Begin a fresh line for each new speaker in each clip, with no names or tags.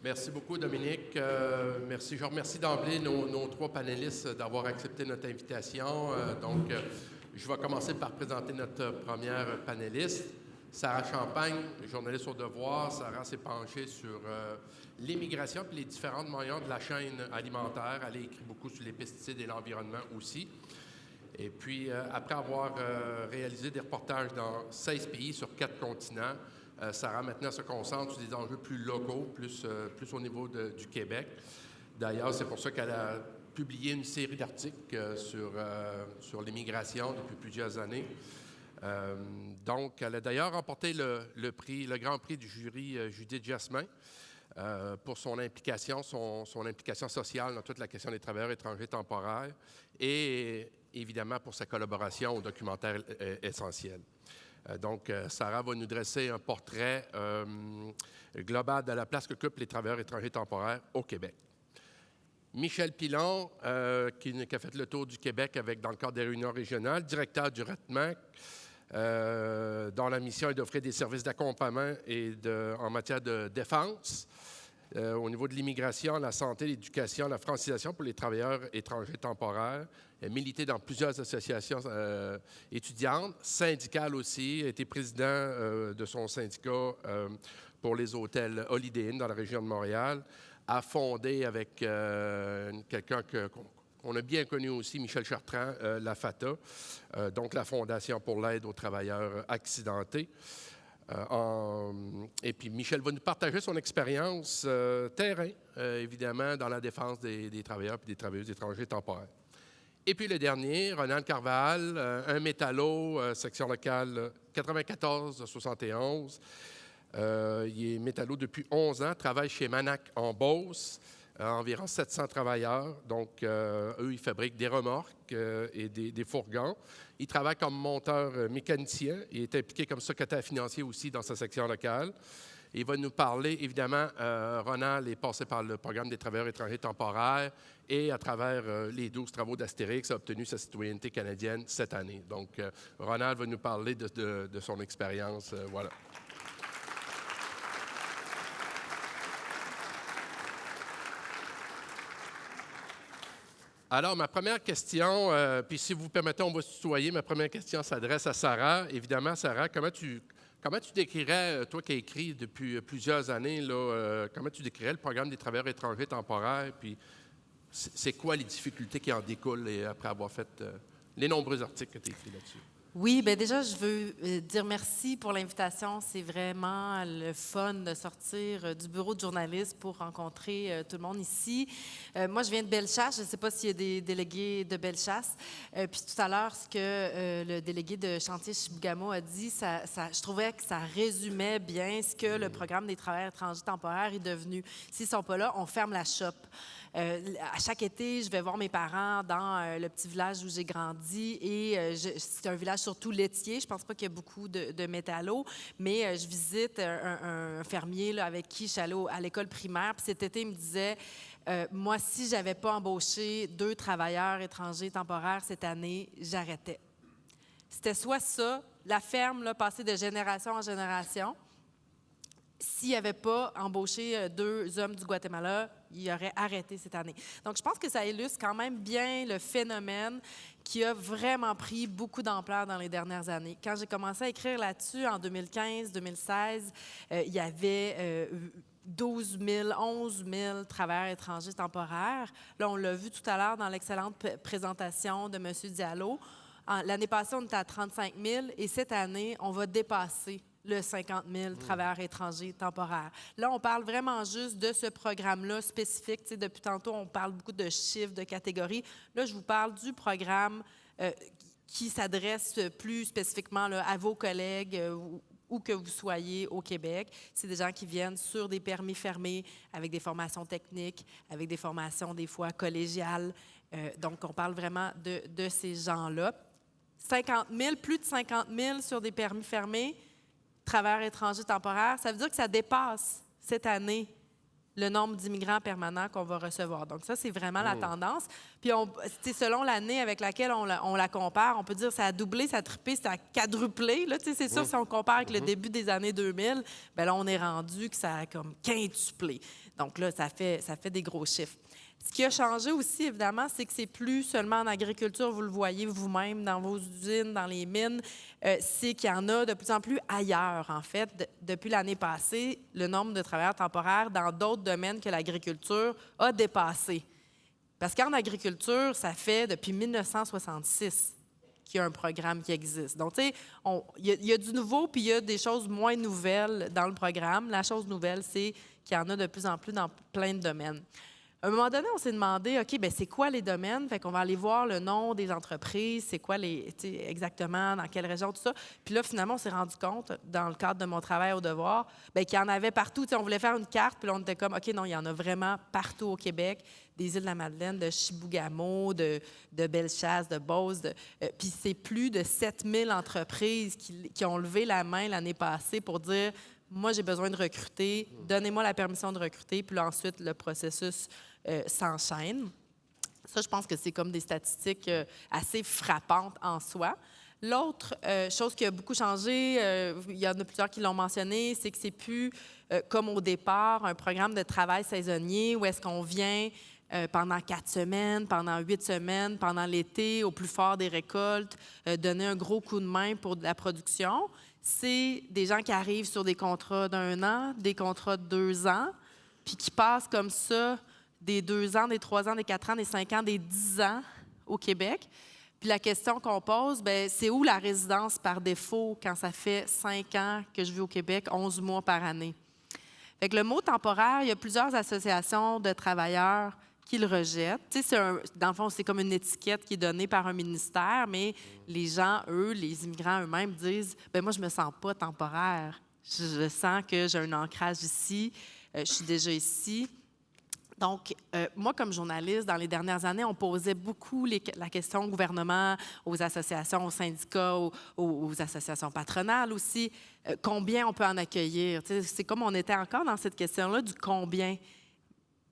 Merci beaucoup, Dominique. Merci. Je remercie d'emblée nos trois panélistes d'avoir accepté notre invitation. Je vais commencer par présenter notre première panéliste, Sarah Champagne, journaliste au Devoir. Sarah s'est penchée sur l'immigration et les différents maillons de la chaîne alimentaire. Elle a écrit beaucoup sur les pesticides et l'environnement aussi. Et puis, après avoir réalisé des reportages dans 16 pays sur 4 continents, Sarah maintenant se concentre sur des enjeux plus locaux, plus au niveau du Québec. D'ailleurs, c'est pour ça qu'elle a publié une série d'articles sur l'immigration depuis plusieurs années. Donc, elle a d'ailleurs remporté le grand prix du jury Judith Jasmin pour son implication sociale dans toute la question des travailleurs étrangers temporaires et évidemment pour sa collaboration au documentaire Essentiel. Donc, Sarah va nous dresser un portrait global de la place qu'occupent les travailleurs étrangers temporaires au Québec. Michel Pilon, qui a fait le tour du Québec dans le cadre des réunions régionales, directeur du RETMAC, dont la mission est d'offrir des services d'accompagnement en matière de défense, au niveau de l'immigration, la santé, l'éducation, la francisation pour les travailleurs étrangers temporaires. Elle a milité dans plusieurs associations étudiantes, syndicales aussi. Elle a été président de son syndicat pour les hôtels Holiday Inn dans la région de Montréal. A fondé avec quelqu'un qu'on a bien connu aussi, Michel Chartrand, la FATA, donc la Fondation pour l'aide aux travailleurs accidentés. Et puis, Michel va nous partager son expérience terrain, évidemment, dans la défense des travailleurs et des travailleuses étrangers temporaires. Et puis, le dernier, Ronald Carval, un métallo, section locale 94-71. Il est métallo depuis 11 ans, travaille chez Manac en Beauce, environ 700 travailleurs. Donc, eux, ils fabriquent des remorques et des fourgons. Il travaille comme monteur mécanicien. Il est impliqué comme secrétaire financier aussi dans sa section locale. Il va nous parler, évidemment, Ronald est passé par le programme des travailleurs étrangers temporaires et à travers les 12 travaux d'Astérix a obtenu sa citoyenneté canadienne cette année. Donc, Ronald va nous parler de son expérience. Voilà. Alors, ma première question, puis si vous permettez, on va se tutoyer. Ma première question s'adresse à Sarah. Évidemment, Sarah, comment tu décrirais, toi qui as écrit depuis plusieurs années, comment tu décrirais le programme des travailleurs étrangers temporaires? Puis, c'est quoi les difficultés qui en découlent après avoir fait les nombreux articles que tu as écrits là-dessus?
Oui, bien déjà, je veux dire merci pour l'invitation. C'est vraiment le fun de sortir du bureau de journaliste pour rencontrer tout le monde ici. Moi, je viens de Bellechasse. Je ne sais pas s'il y a des délégués de Bellechasse. Puis tout à l'heure, ce que le délégué de Chantier Chibougamau a dit, je trouvais que ça résumait bien ce que le programme des travailleurs étrangers temporaires est devenu. S'ils ne sont pas là, on ferme la shop. À chaque été, je vais voir mes parents dans le petit village où j'ai grandi et c'est un village surtout laitier. Je ne pense pas qu'il y a beaucoup de métallos, mais je visite un fermier là, avec qui je suis allée à l'école primaire. Puis cet été, il me disait, moi, si je n'avais pas embauché 2 travailleurs étrangers temporaires cette année, j'arrêtais. C'était soit ça, la ferme là, passée de génération en génération. S'il n'avait pas embauché 2 hommes du Guatemala, il aurait arrêté cette année. Donc, je pense que ça illustre quand même bien le phénomène qui a vraiment pris beaucoup d'ampleur dans les dernières années. Quand j'ai commencé à écrire là-dessus, en 2015-2016, il y avait 12 000, 11 000 travailleurs étrangers temporaires. Là, on l'a vu tout à l'heure dans l'excellente présentation de M. Diallo. L'année passée, on était à 35 000 et cette année, on va dépasser le 50 000 travailleurs étrangers temporaires. Là, on parle vraiment juste de ce programme-là spécifique. Tu sais, depuis tantôt, on parle beaucoup de chiffres, de catégories. Là, je vous parle du programme qui s'adresse plus spécifiquement là, à vos collègues où que vous soyez au Québec. C'est des gens qui viennent sur des permis fermés avec des formations techniques, avec des formations des fois collégiales. Donc, on parle vraiment de ces gens-là. 50 000, plus de 50 000 sur des permis fermés, travailleurs étrangers temporaires, ça veut dire que ça dépasse cette année le nombre d'immigrants permanents qu'on va recevoir. Donc ça, c'est vraiment la tendance. Puis selon l'année avec laquelle on la compare, on peut dire ça a doublé, ça a triplé, ça a quadruplé. Là, c'est sûr, si on compare avec le début des années 2000, bien là, on est rendu que ça a comme quintuplé. Donc là, ça fait des gros chiffres. Ce qui a changé aussi, évidemment, c'est que c'est plus seulement en agriculture, vous le voyez vous-même dans vos usines, dans les mines, c'est qu'il y en a de plus en plus ailleurs, en fait. Depuis l'année passée, le nombre de travailleurs temporaires dans d'autres domaines que l'agriculture a dépassé. Parce qu'en agriculture, ça fait depuis 1966 qu'il y a un programme qui existe. Donc, tu sais, il y a du nouveau, puis il y a des choses moins nouvelles dans le programme. La chose nouvelle, c'est qu'il y en a de plus en plus dans plein de domaines. À un moment donné, on s'est demandé, OK, bien, c'est quoi les domaines? Fait qu'on va aller voir le nom des entreprises, c'est quoi exactement, dans quelle région, tout ça. Puis là, finalement, on s'est rendu compte, dans le cadre de mon travail au devoir, bien, qu'il y en avait partout. On voulait faire une carte, puis là, on était comme, OK, non, il y en a vraiment partout au Québec, des Îles-de-la-Madeleine, de Chibougamau, de Bellechasse, de Beauce. Puis c'est plus de 7000 entreprises qui ont levé la main l'année passée pour dire, moi, j'ai besoin de recruter, donnez-moi la permission de recruter, puis là, ensuite, le processus s'enchaîne. Ça, je pense que c'est comme des statistiques assez frappantes en soi. L'autre chose qui a beaucoup changé, il y en a plusieurs qui l'ont mentionné, c'est que c'est plus comme au départ, un programme de travail saisonnier où est-ce qu'on vient pendant 4 semaines, pendant 8 semaines, pendant l'été, au plus fort des récoltes, donner un gros coup de main pour de la production. C'est des gens qui arrivent sur des contrats d'1 an, des contrats de 2 ans, puis qui passent comme ça des 2 ans, des 3 ans, des 4 ans, des 5 ans, des 10 ans au Québec. Puis la question qu'on pose, bien, c'est où la résidence par défaut quand ça fait 5 ans que je vis au Québec, 11 mois par année? Fait que le mot temporaire, il y a plusieurs associations de travailleurs qui le rejettent. Tu sais, dans le fond, c'est comme une étiquette qui est donnée par un ministère, mais les gens, eux, les immigrants eux-mêmes disent « Bien, moi, je me sens pas temporaire. Je sens que j'ai un ancrage ici, je suis déjà ici. » Donc, moi, comme journaliste, dans les dernières années, on posait beaucoup la question au gouvernement, aux associations, aux syndicats, aux associations patronales aussi, combien on peut en accueillir. Tu sais, c'est comme on était encore dans cette question-là du combien.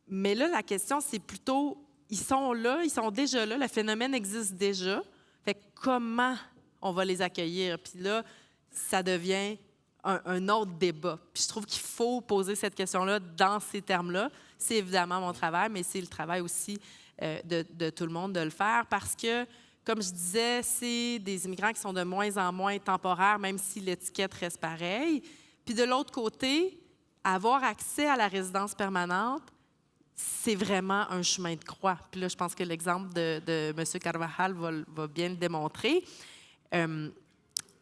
Mais là, la question, c'est plutôt, ils sont là, ils sont déjà là, le phénomène existe déjà. Fait que comment on va les accueillir? Puis là, ça devient un autre débat. Puis je trouve qu'il faut poser cette question-là dans ces termes-là. C'est évidemment mon travail, mais c'est le travail aussi de tout le monde de le faire parce que, comme je disais, c'est des immigrants qui sont de moins en moins temporaires, même si l'étiquette reste pareille. Puis de l'autre côté, avoir accès à la résidence permanente, c'est vraiment un chemin de croix. Puis là, je pense que l'exemple de M. Carvajal va bien le démontrer. Il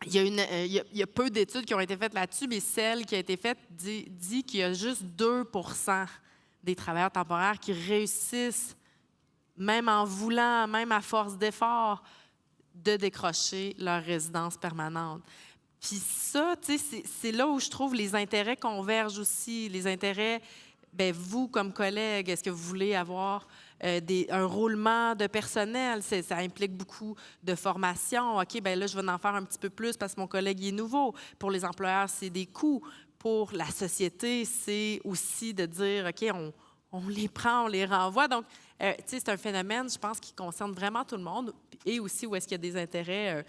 y a peu d'études qui ont été faites là-dessus, mais celle qui a été faite dit qu'il y a juste 2 % des travailleurs temporaires qui réussissent, même en voulant, même à force d'effort, de décrocher leur résidence permanente. Puis ça, tu sais, c'est là où je trouve les intérêts convergent aussi. Les intérêts, bien, vous, comme collègue, est-ce que vous voulez avoir un roulement de personnel? Ça implique beaucoup de formation. OK, bien là, je vais en faire un petit peu plus parce que mon collègue est nouveau. Pour les employeurs, c'est des coûts. Pour la société, c'est aussi de dire, OK, on les prend, on les renvoie. Donc, tu sais, c'est un phénomène, je pense, qui concerne vraiment tout le monde et aussi où est-ce qu'il y a des intérêts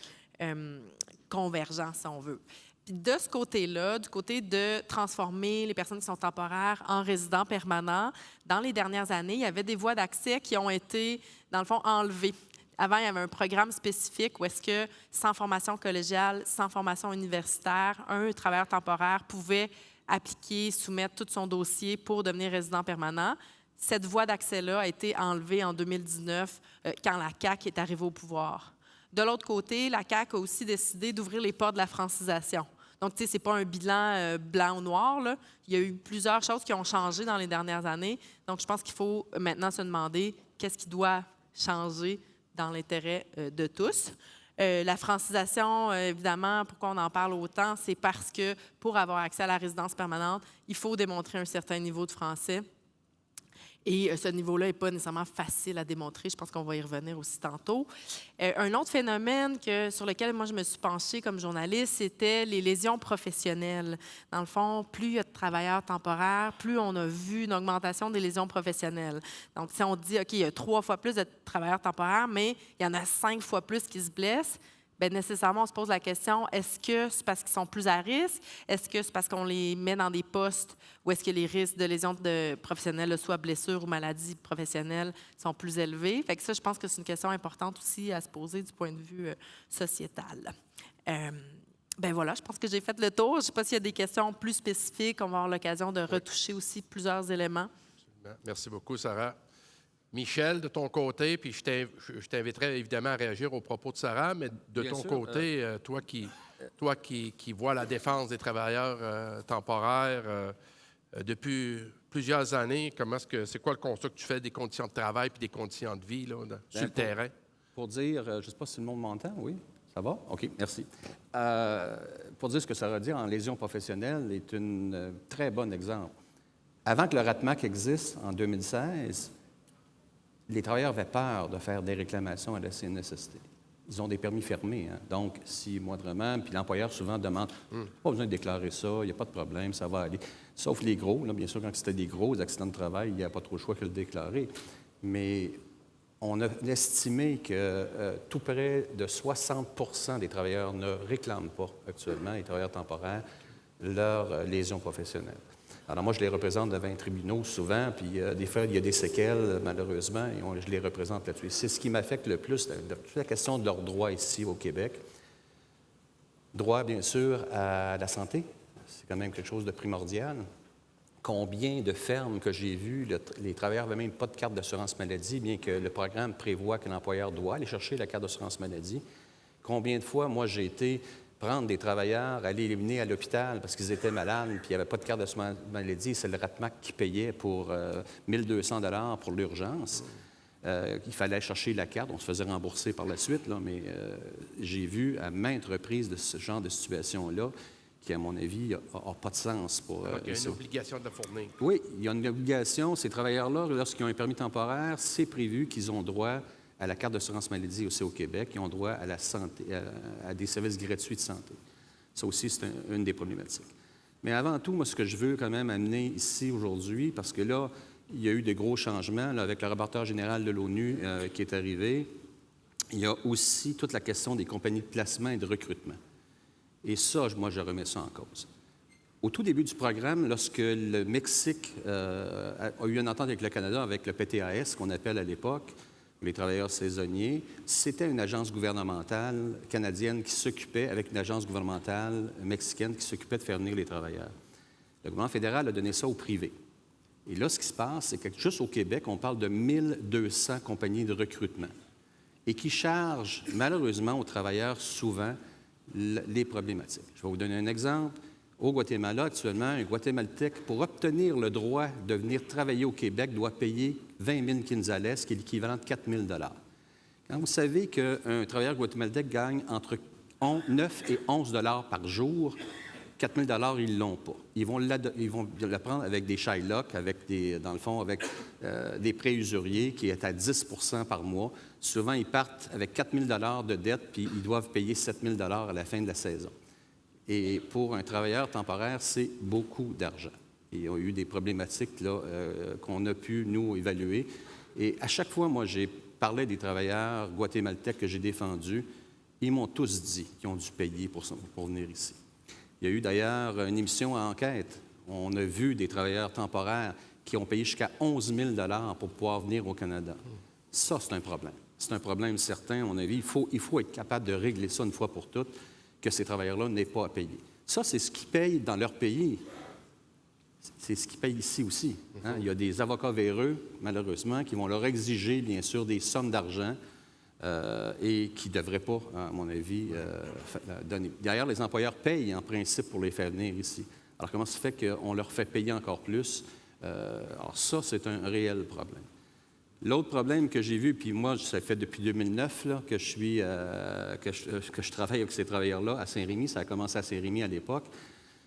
convergents, si on veut. Puis de ce côté-là, du côté de transformer les personnes qui sont temporaires en résidents permanents, dans les dernières années, il y avait des voies d'accès qui ont été, dans le fond, enlevées. Avant, il y avait un programme spécifique où est-ce que, sans formation collégiale, sans formation universitaire, un travailleur temporaire pouvait appliquer, soumettre tout son dossier pour devenir résident permanent. Cette voie d'accès-là a été enlevée en 2019 quand la CAQ est arrivée au pouvoir. De l'autre côté, la CAQ a aussi décidé d'ouvrir les portes de la francisation. Donc, tu sais, ce n'est pas un bilan blanc ou noir, là. Il y a eu plusieurs choses qui ont changé dans les dernières années. Donc, je pense qu'il faut maintenant se demander qu'est-ce qui doit changer dans l'intérêt de tous. La francisation, évidemment, pourquoi on en parle autant, c'est parce que pour avoir accès à la résidence permanente, il faut démontrer un certain niveau de français. Et ce niveau-là n'est pas nécessairement facile à démontrer. Je pense qu'on va y revenir aussi tantôt. Un autre phénomène sur lequel moi je me suis penchée comme journaliste, c'était les lésions professionnelles. Dans le fond, plus il y a de travailleurs temporaires, plus on a vu une augmentation des lésions professionnelles. Donc, si on dit, OK, il y a 3 fois plus de travailleurs temporaires, mais il y en a 5 fois plus qui se blessent, bien, nécessairement, on se pose la question, est-ce que c'est parce qu'ils sont plus à risque? Est-ce que c'est parce qu'on les met dans des postes où est-ce que les risques de lésions professionnelles, soit blessures ou maladies professionnelles, sont plus élevés? Fait que ça, je pense que c'est une question importante aussi à se poser du point de vue sociétal. Ben voilà, je pense que j'ai fait le tour. Je ne sais pas s'il y a des questions plus spécifiques. On va avoir l'occasion de retoucher aussi plusieurs éléments.
Merci beaucoup, Sarah. Michel, de ton côté, puis je t'inviterai évidemment à réagir aux propos de Sarah, mais de
Bien
ton
sûr,
côté, toi qui vois la défense des travailleurs temporaires depuis plusieurs années, c'est quoi le constat que tu fais des conditions de travail puis des conditions de vie là, sur le terrain?
Pour dire, je ne sais pas si le monde m'entend, oui? Ça va? OK, merci. Pour dire ce que Sarah dit en lésion professionnelle est un très bon exemple. Avant que le RATMAC existe, en 2016, les travailleurs avaient peur de faire des réclamations à la CNSST. Ils ont des permis fermés, hein? Donc 6 mois de remand, puis l'employeur souvent demande « pas besoin de déclarer ça, il n'y a pas de problème, ça va aller ». Sauf les gros, là, bien sûr, quand c'était des gros accidents de travail, il n'y a pas trop le choix que de le déclarer. Mais on a estimé que tout près de 60 des travailleurs ne réclament pas actuellement, les travailleurs temporaires, leur lésion professionnelle. Alors moi, je les représente devant les tribunaux souvent, puis des fois, il y a des séquelles, malheureusement, et je les représente là-dessus. C'est ce qui m'affecte le plus, la question de leurs droits ici au Québec. Droit, bien sûr, à la santé, c'est quand même quelque chose de primordial. Combien de fermes que j'ai vues, les travailleurs n'avaient même pas de carte d'assurance maladie, bien que le programme prévoit que l'employeur doit aller chercher la carte d'assurance maladie. Combien de fois, moi, j'ai été prendre des travailleurs, aller les mener à l'hôpital parce qu'ils étaient malades, puis il n'y avait pas de carte d'assurance maladie, c'est le RATMAC qui payait pour 1 200 $ pour l'urgence. Il fallait chercher la carte, on se faisait rembourser par la suite, là, mais j'ai vu à maintes reprises de ce genre de situation-là qui, à mon avis, n'a pas de sens pour
il y a une obligation de le fournir.
Oui, il y a une obligation. Ces travailleurs-là, lorsqu'ils ont un permis temporaire, c'est prévu qu'ils ont droit à la carte d'assurance maladie aussi au Québec. Ils ont droit à la santé, à des services gratuits de santé. Ça aussi, c'est une des problématiques. Mais avant tout, moi, ce que je veux quand même amener ici aujourd'hui, parce que là, il y a eu de gros changements là, avec le rapporteur général de l'ONU qui est arrivé. Il y a aussi toute la question des compagnies de placement et de recrutement. Et ça, moi, je remets ça en cause. Au tout début du programme, lorsque le Mexique a eu une entente avec le Canada, avec le PTAS, qu'on appelle à l'époque, les travailleurs saisonniers, c'était une agence gouvernementale canadienne qui s'occupait, avec une agence gouvernementale mexicaine qui s'occupait de faire venir les travailleurs. Le gouvernement fédéral a donné ça au privé. Et là, ce qui se passe, c'est que juste au Québec, on parle de 1 200 compagnies de recrutement et qui chargent malheureusement aux travailleurs souvent les problématiques. Je vais vous donner un exemple. Au Guatemala, actuellement, un Guatémaltèque, pour obtenir le droit de venir travailler au Québec, doit payer 20 000 quinzales, ce qui est l'équivalent de 4 000 $. Quand vous savez qu'un travailleur guatémaltèque gagne entre 9 et 11 $ par jour, 4 000 $, ils ne l'ont pas. Ils vont le prendre avec des Shylock, dans le fond, avec des prêts usuriers qui est à 10 % par mois. Souvent, ils partent avec 4 000 $ de dette, puis ils doivent payer 7 000 $ à la fin de la saison. Et pour un travailleur temporaire, c'est beaucoup d'argent. Il y a eu des problématiques là, qu'on a pu, nous, évaluer. Et à chaque fois, moi, j'ai parlé des travailleurs guatémaltèques que j'ai défendus. Ils m'ont tous dit qu'ils ont dû payer pour venir ici. Il y a eu d'ailleurs une émission à enquête. On a vu des travailleurs temporaires qui ont payé jusqu'à 11 000 $ pour pouvoir venir au Canada. Ça, c'est un problème. C'est un problème certain, à mon avis. Il faut être capable de régler ça une fois pour toutes, que ces travailleurs-là n'aient pas à payer. Ça, c'est ce qu'ils payent dans leur pays. C'est ce qu'ils payent ici aussi. Hein? Il y a des avocats véreux, malheureusement, qui vont leur exiger, bien sûr, des sommes d'argent et qui ne devraient pas, à mon avis, donner. D'ailleurs, les employeurs payent, en principe, pour les faire venir ici. Alors, comment ça se fait qu'on leur fait payer encore plus? Alors, ça, c'est un réel problème. L'autre problème que j'ai vu, puis moi, ça fait depuis 2009 là, que je travaille avec ces travailleurs-là à Saint-Rémy. Ça a commencé à Saint-Rémy à l'époque.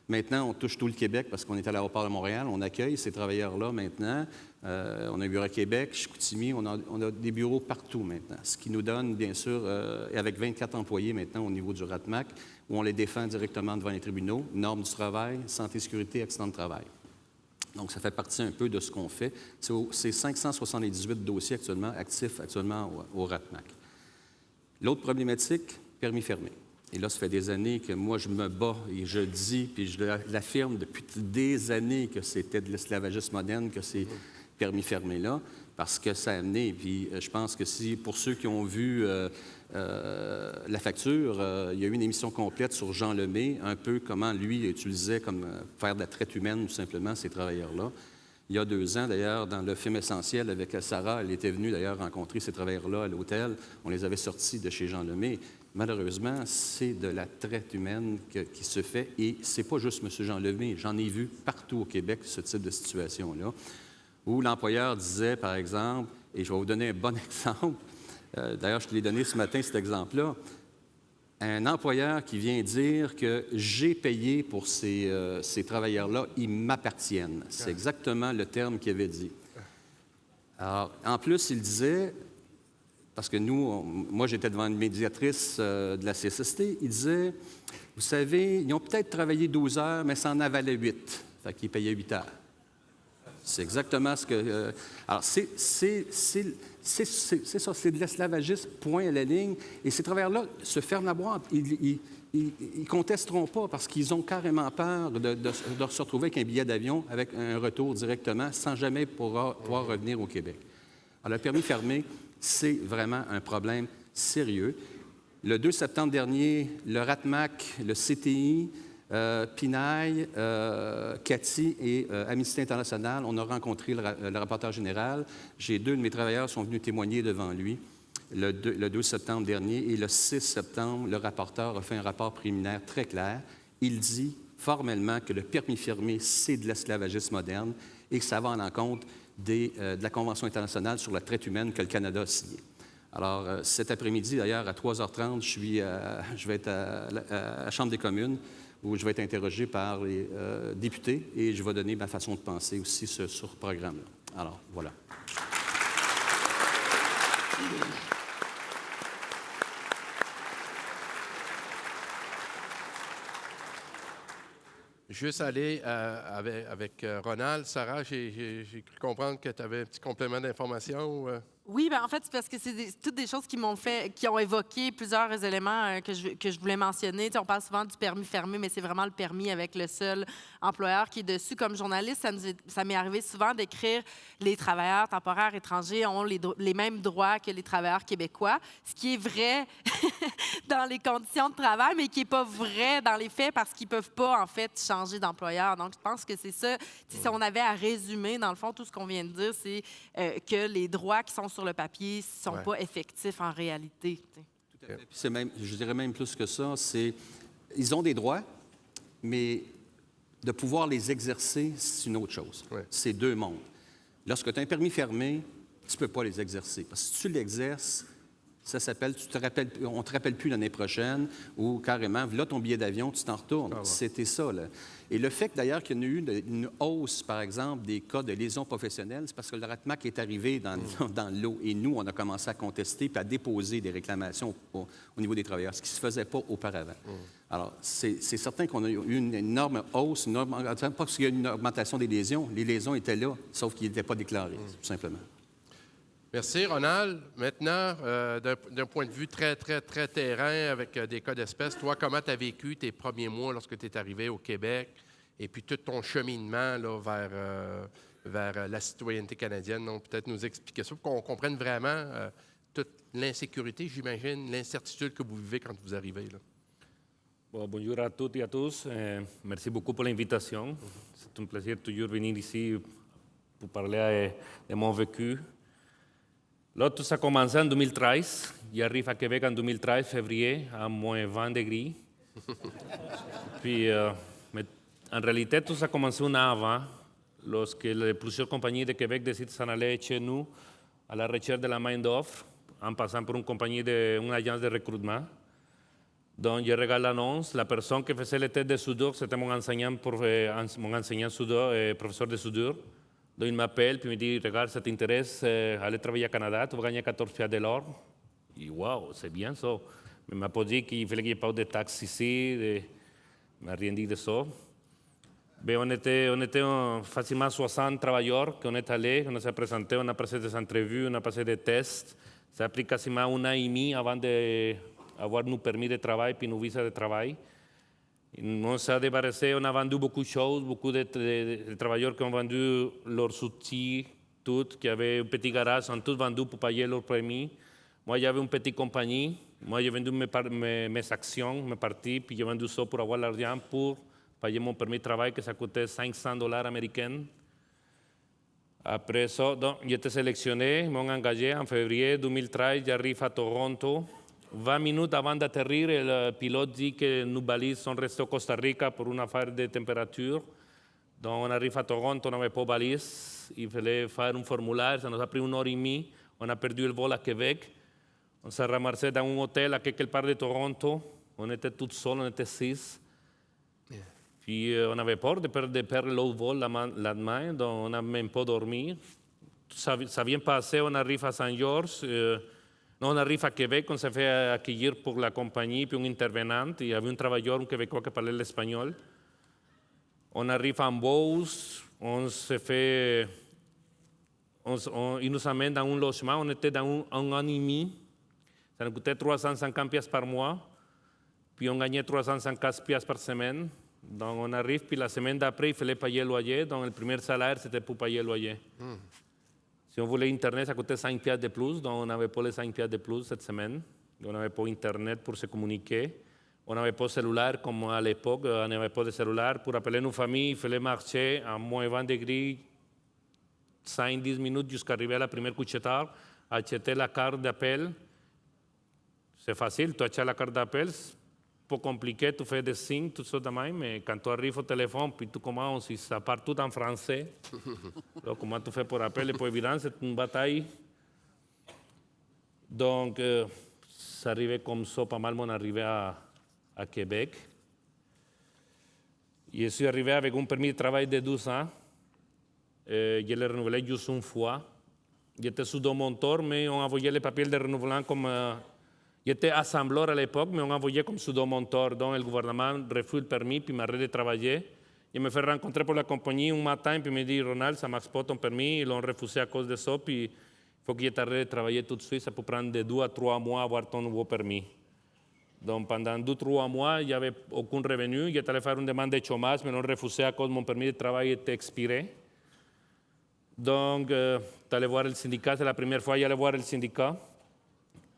Maintenant, on touche tout le Québec parce qu'on est à l'aéroport de Montréal. On accueille ces travailleurs-là maintenant. On a un bureau à Québec, Chicoutimi. On a des bureaux partout maintenant. Ce qui nous donne, bien sûr, et avec 24 employés maintenant au niveau du RATMAC, où on les défend directement devant les tribunaux, normes du travail, santé, sécurité, accident de travail. Donc, ça fait partie un peu de ce qu'on fait. C'est 578 dossiers actifs actuellement au RATMAC. L'autre problématique, permis fermé. Et là, ça fait des années que moi, je me bats et je dis, puis je l'affirme depuis des années que c'était de l'esclavagisme moderne, que ces permis fermés-là, parce que ça a amené, puis je pense que si, pour ceux qui ont vu la facture, il y a eu une émission complète sur Jean Lemay, un peu comment lui utilisait comme faire de la traite humaine, tout simplement, ces travailleurs-là. Il y a 2 ans, d'ailleurs, dans le film Essentiel avec Sarah, elle était venue d'ailleurs rencontrer ces travailleurs-là à l'hôtel. On les avait sortis de chez Jean Lemay. Malheureusement, c'est de la traite humaine qui se fait. Et c'est pas juste M. Jean Lemay. J'en ai vu partout au Québec ce type de situation-là, où l'employeur disait, par exemple, et je vais vous donner un bon exemple, d'ailleurs, je te l'ai donné ce matin, cet exemple-là, un employeur qui vient dire que j'ai payé pour ces travailleurs-là, ils m'appartiennent. C'est exactement le terme qu'il avait dit. Alors, en plus, il disait, parce que moi, j'étais devant une médiatrice de la CSST, il disait, vous savez, ils ont peut-être travaillé 12 heures, mais ça en avalait 8. Fait qu'ils payaient 8 heures. C'est exactement ce que... alors, c'est ça, c'est de l'esclavagisme, point à la ligne. Et ces travailleurs-là se ferment la boîte. Ils ne contesteront pas parce qu'ils ont carrément peur de se retrouver avec un billet d'avion, avec un retour directement, sans jamais pouvoir revenir au Québec. Alors, le permis fermé, c'est vraiment un problème sérieux. Le 2 septembre dernier, le RATMAC, le CTI, PINAI, CATI et Amnesty International, on a rencontré le rapporteur général. J'ai 2 de mes travailleurs qui sont venus témoigner devant lui le 2 septembre dernier. Et le 6 septembre, le rapporteur a fait un rapport préliminaire très clair. Il dit formellement que le permis fermé, c'est de l'esclavagisme moderne et que ça va en l'encontre de la Convention internationale sur la traite humaine que le Canada a signée. Alors, cet après-midi, d'ailleurs, à 3h30, je vais être à la Chambre des communes où je vais être interrogé par les députés et je vais donner ma façon de penser aussi sur ce programme-là. Alors, voilà.
Juste aller avec Ronald. Sarah, j'ai cru comprendre que tu avais un petit complément d'information.
Oui, bien, en fait, c'est parce que c'est toutes des choses qui ont évoqué plusieurs éléments que je voulais mentionner. Tu sais, on parle souvent du permis fermé, mais c'est vraiment le permis avec le seul employeur qui est dessus. Comme journaliste, ça m'est arrivé souvent d'écrire les travailleurs temporaires étrangers ont les mêmes droits que les travailleurs québécois, ce qui est vrai dans les conditions de travail, mais qui n'est pas vrai dans les faits parce qu'ils ne peuvent pas, en fait, changer d'employeur. Donc, je pense que c'est ça. Si on avait à résumer, dans le fond, tout ce qu'on vient de dire, c'est que les droits qui sont sur le papier ne sont pas effectifs en réalité.
Tout à fait. Puis je dirais même plus que ça, ils ont des droits, mais de pouvoir les exercer, c'est une autre chose. Ouais. C'est 2 mondes. Lorsque tu as un permis fermé, tu ne peux pas les exercer. Parce que si tu l'exerces, ça s'appelle, on ne te rappelle plus l'année prochaine, ou carrément, là, ton billet d'avion, tu t'en retournes. Ah ouais. C'était ça, là. Et le fait, d'ailleurs, qu'il y a eu une hausse, par exemple, des cas de lésions professionnelles, c'est parce que le RATMAC est arrivé dans l'eau. Et nous, on a commencé à contester puis à déposer des réclamations au niveau des travailleurs, ce qui ne se faisait pas auparavant. Alors, c'est certain qu'on a eu une énorme hausse, pas parce qu'il y a une augmentation des lésions. Les lésions étaient là, sauf qu'ils n'étaient pas déclarées, tout simplement.
Merci, Ronald. Maintenant, d'un point de vue très, très, très terrain, avec des cas d'espèces, toi, comment tu as vécu tes premiers mois lorsque tu es arrivé au Québec et puis tout ton cheminement là, vers la citoyenneté canadienne? Donc, peut-être nous expliquer ça pour qu'on comprenne vraiment toute l'insécurité, j'imagine, l'incertitude que vous vivez quand vous arrivez. Là.
Bon, bonjour à toutes et à tous. Merci beaucoup pour l'invitation. C'est un plaisir toujours venir ici pour parler de mon vécu. Là, tout ça a commencé en 2013. J'arrive à Québec en 2013, février, à moins 20 degrés. Puis, mais en réalité, tout ça a commencé un an avant, lorsque plusieurs compagnies de Québec décident de s'en aller chez nous à la recherche de la main-d'œuvre, en passant par une agence de recrutement. Donc, je regarde l'annonce. La personne qui faisait les tests de soudure, c'était mon enseignant, professeur de soudure. Donc, il m'appelle puis il me dit, regarde, ça t'intéresse, aller travailler au Canada, tu vas gagner 14 piastres de l'or. Et wow, c'est bien ça. Mais il m'a pas dit qu'il fallait que je paye des taxes ici. Il ne m'a rien dit de ça. Mais on était facilement 60 travailleurs qu'on est allés, on s'est présenté, on a passé des entrevues, on a passé des tests. Ça a pris quasiment 1 an et demi avant d'avoir nos permis de travail puis nos visas de travail. On s'est débarrassé, on a vendu beaucoup de choses, beaucoup de travailleurs qui ont vendu leurs outils, tout, qui avaient un petit garage, ont tout vendu pour payer leurs permis. Moi, j'avais une petite compagnie. Moi, j'ai vendu mes actions, mes parties, puis j'ai vendu ça pour avoir l'argent pour payer mon permis de travail, que ça coûtait $500 américains. Après ça, donc, j'ai été sélectionné, ils m'ont engagé en février 2013, j'arrive à Toronto. 20 minutes avant d'atterrir, le pilote dit que nos balises sont restées au Costa Rica pour une affaire de température. Donc, on arrive à Toronto, on n'avait pas de balises. Il fallait faire un formulaire, ça nous a pris 1 heure et demie. On a perdu le vol à Québec. On s'est ramassé dans un hôtel à quelque part de Toronto. On était tous seuls, on était 6. Puis on avait peur de perdre l'autre vol le lendemain, donc on n'a même pas dormi. Ça vient passer, on arrive à Saint-Georges. On arrive à Québec, on s'est fait accueillir pour la compagnie, puis un intervenant. Il y avait un travailleur, un Québécois qui parlait l'espagnol. On arrive en Beauce, on se fait... il nous amène dans un logement, on était dans un an et demi. Ça nous coûtait 350 piastres par mois, puis on gagnait 350 piastres par semaine. Donc on arrive, puis la semaine d'après, il fallait payer le loyer. Donc le premier salaire, c'était pour payer le loyer. Si on voulait Internet, ça coûtait 5 piastres de plus, donc on n'avait pas les 5 piastres de plus cette semaine. On n'avait pas Internet pour se communiquer. On n'avait pas de cellulaire comme à l'époque, on n'avait pas de cellulaire. Pour appeler nos familles, il fallait marcher à moins 20 degrés, 5-10 minutes jusqu'à arriver à la première couche-tard, acheter la carte d'appel. C'est facile, tu achètes la carte d'appel, c'est pas compliqué, tu fais des signes, tout ça de même, mais quand tu arrives au téléphone, puis tu commences, ça part tout en français. Donc, comment tu fais pour appeler? C'est pas évident, c'est une bataille. Donc, ça arrivait comme ça, pas mal, mon arrivée à Québec. Je suis arrivé avec un permis de travail de 12 ans. Je l'ai renouvelé juste une fois. J'étais sudomonteur, mais on envoyait les papiers de renouvellement comme... J'étais assembleur à l'époque, mais on envoyait comme sudomonteur. Donc, le gouvernement refuse le permis, puis m'arrête de travailler. Il me fait rencontrer pour la compagnie un matin, puis il me dit, Ronald, ça ne marche pas ton permis. Ils l'ont refusé à cause de ça, puis il faut que je t'arrête de travailler tout de suite. Ça peut prendre de 2 à 3 mois à avoir ton nouveau permis. Donc, pendant 2-3 mois, il n'y avait aucun revenu. J'étais allé faire une demande de chômage, mais ils l'ont refusé à cause de mon permis de travail était expiré. Donc, tu allais voir le syndicat. C'est la première fois que j'allais voir le syndicat.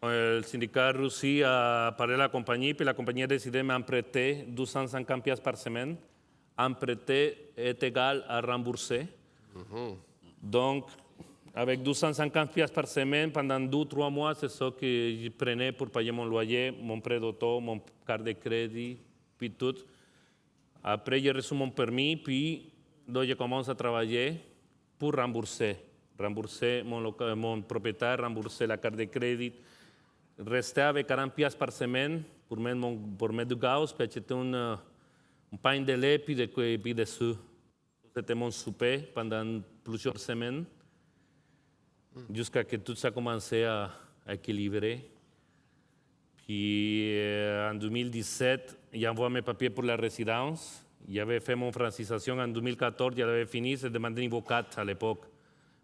Le syndicat a réussi à parler à la compagnie, puis la compagnie a décidé de m'emprunter 250 piastres par semaine. Emprunter est égal à rembourser. Donc, avec 250 piastres par semaine, pendant 2-3 mois, c'est ça que je prenais pour payer mon loyer, mon prêt d'auto, mon carte de crédit, puis tout. Après, j'ai reçu mon permis, puis là, je commence à travailler pour rembourser. Rembourser mon propriétaire, rembourser la carte de crédit. Rester avec 40 piastres par semaine pour mettre du gaz, puis acheter un pain de lait puis des sous. C'était mon souper pendant plusieurs semaines, jusqu'à ce que tout ça commençait à équilibrer. Puis en 2017, j'ai envoyé mes papiers pour la résidence. J'avais fait mon francisation en 2014, j'avais fini, j'ai demandé niveau 4 à l'époque.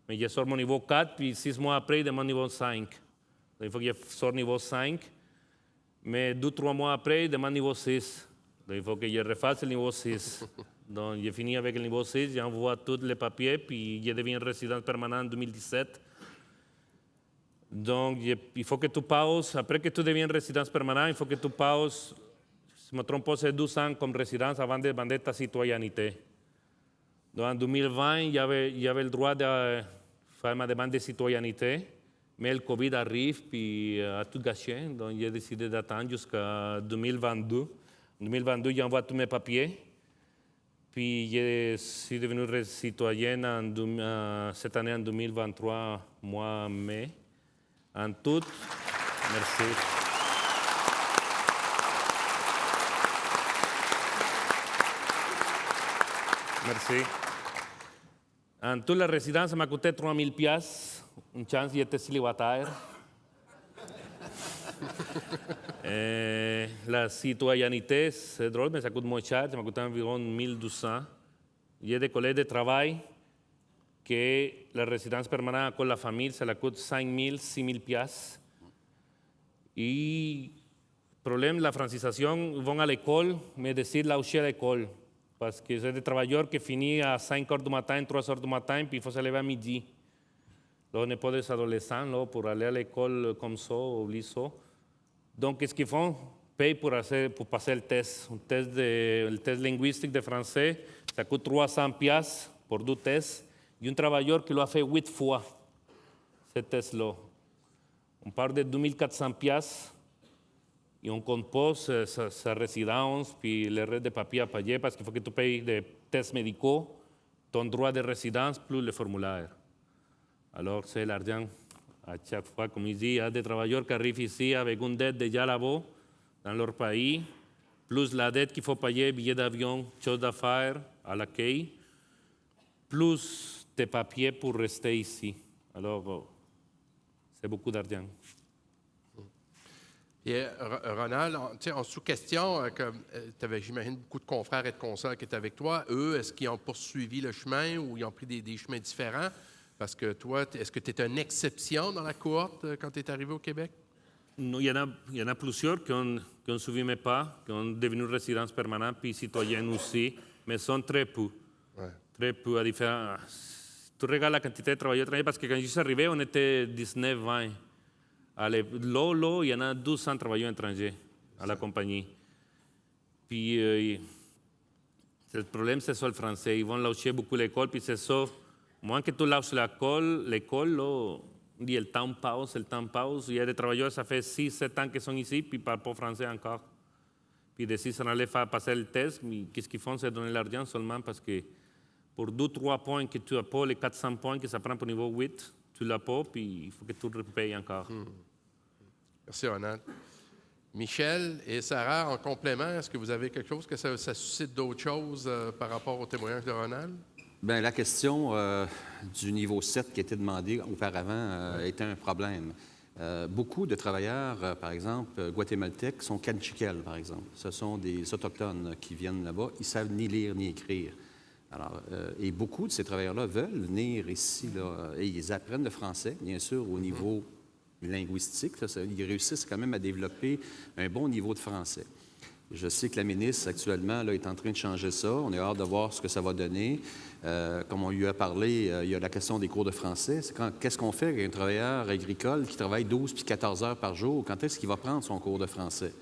Mais je sors mon niveau 4, puis 6 mois après, je demande niveau 5. Il faut que je sorte niveau 5, mais 2-3 mois après, je demande niveau 6. Donc, il faut que je refasse le niveau 6. Donc, j'ai fini avec le niveau 6, j'envoie tous les papiers, puis je deviens résident permanent en 2017. Donc, il faut que tu pauses, après que tu deviens résident permanent, il faut que tu pauses, si je ne me trompe pas, c'est 12 ans comme résidence avant de demander ta citoyenneté. Donc, en 2020, j'avais le droit de faire ma demande de citoyenneté. Mais le Covid arrive, puis a tout gâché. Donc, j'ai décidé d'attendre jusqu'à 2022. En 2022, j'envoie tous mes papiers. Puis, je suis devenu citoyen cette année, en 2023, mois mai. En tout, merci. Merci. En toute la résidence, ça m'a coûté 3000 piastres. Une chance, j'étais célibataire. La citoyenneté, c'est drôle, mais ça coûte moins cher. Ça m'a coûté environ 1200. J'ai des collègues de travail que la résidence permanente avec la famille, ça la coûte 5000, 6000 piastres. Et problème de la francisation, ils vont à l'école, mais décident là aussi à l'école. Parce que c'est des travailleurs qui finissent à 5 heures du matin, 3 heures du matin, puis il faut se lever à midi. Là, on n'est pas des adolescents là, pour aller à l'école comme ça, oublie ça. Donc, qu'est-ce qu'ils font? Payent pour passer le test. Le test linguistique de français, ça coûte 300 piastres pour 2 tests. Et un travailleur qui l'a fait 8 fois, ce test-là. On parle de 2400 piastres. Et on compose sa résidence, puis le reste de papiers à payer, parce qu'il faut que tu payes des tests médicaux, ton droit de résidence, plus le formulaire. Alors, c'est l'argent. À chaque fois, comme il dit, il y a des travailleurs qui arrivent ici avec une dette déjà là-bas, dans leur pays, plus la dette qu'il faut payer, billets d'avion, choses d'affaires, à l'accueil, plus des papiers pour rester ici. Alors, c'est beaucoup d'argent.
Et Ronald, en sous-question, tu avais, j'imagine, beaucoup de confrères et de consoeurs qui étaient avec toi. Eux, est-ce qu'ils ont poursuivi le chemin ou ils ont pris des chemins différents? Parce que toi, est-ce que tu es une exception dans la cohorte quand tu es arrivé au Québec?
Non, il y en a plusieurs qui ont suivi mes pas, qui ont devenu résidents permanents, puis citoyens aussi, mais sont très peu.
Ouais.
Très peu à différents. Tu regardes la quantité de travailleurs étrangers, parce que quand je suis arrivé, on était 19-20. Là, il y en a 200 travailleurs étrangers à la compagnie. Puis, le problème, c'est ça le français. Ils vont lâcher beaucoup l'école, puis c'est ça. Moins que tu lâches l'école, là, on dit le temps passe. Il y a des travailleurs, ça fait 6-7 ans qu'ils sont ici, puis ils ne parlent pas français encore. Puis ils décident d'aller faire passer le test, mais qu'est-ce qu'ils font? C'est donner l'argent seulement parce que pour 2-3 points que tu n'as pas, les 400 points que ça prend pour niveau 8, tu ne l'as pas, puis il faut que tu le repayes encore.
Merci, Ronald. Michel et Sarah, en complément, est-ce que vous avez quelque chose, que ça suscite d'autres choses par rapport au témoignage de Ronald?
Bien, la question du niveau 7 qui était demandé auparavant était un problème. Beaucoup de travailleurs, par exemple, guatémaltèques, sont canchiquels, par exemple. Ce sont des Autochtones qui viennent là-bas. Ils ne savent ni lire ni écrire. Alors, et beaucoup de ces travailleurs-là veulent venir ici, là, et ils apprennent le français, bien sûr, au niveau linguistique. Ils réussissent quand même à développer un bon niveau de français. Je sais que la ministre, actuellement, là, est en train de changer ça. On est hâte de voir ce que ça va donner. Comme on lui a parlé, il y a la question des cours de français. Qu'est-ce qu'on fait avec un travailleur agricole qui travaille 12 puis 14 heures par jour? Quand est-ce qu'il va prendre son cours de français?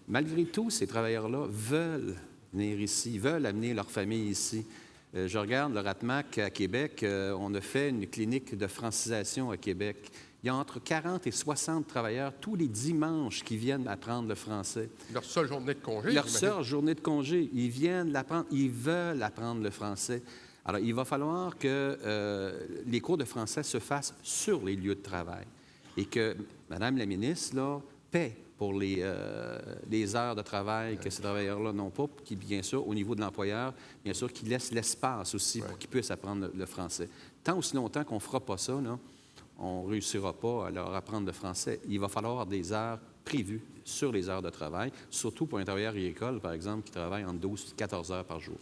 Malgré tout, ces travailleurs-là veulent venir ici, veulent amener leur famille ici. Je regarde le RATMAC à Québec. On a fait une clinique de francisation à Québec. Il y a entre 40 et 60 travailleurs tous les dimanches qui viennent apprendre le français.
Leur seule journée de congé?
Leur seule journée de congé. Ils viennent l'apprendre, ils veulent apprendre le français. Alors, il va falloir que les cours de français se fassent sur les lieux de travail et que Mme la ministre là, paie pour les heures de travail que ces travailleurs-là n'ont pas, qui, bien sûr, au niveau de l'employeur, bien sûr, qui laisse l'espace aussi pour qu'ils puissent apprendre le français. Tant aussi longtemps qu'on ne fera pas ça, là, on ne réussira pas à leur apprendre le français. Il va falloir des heures prévues sur les heures de travail, surtout pour un travailleur agricole, par exemple, qui travaille entre 12 et 14 heures par jour.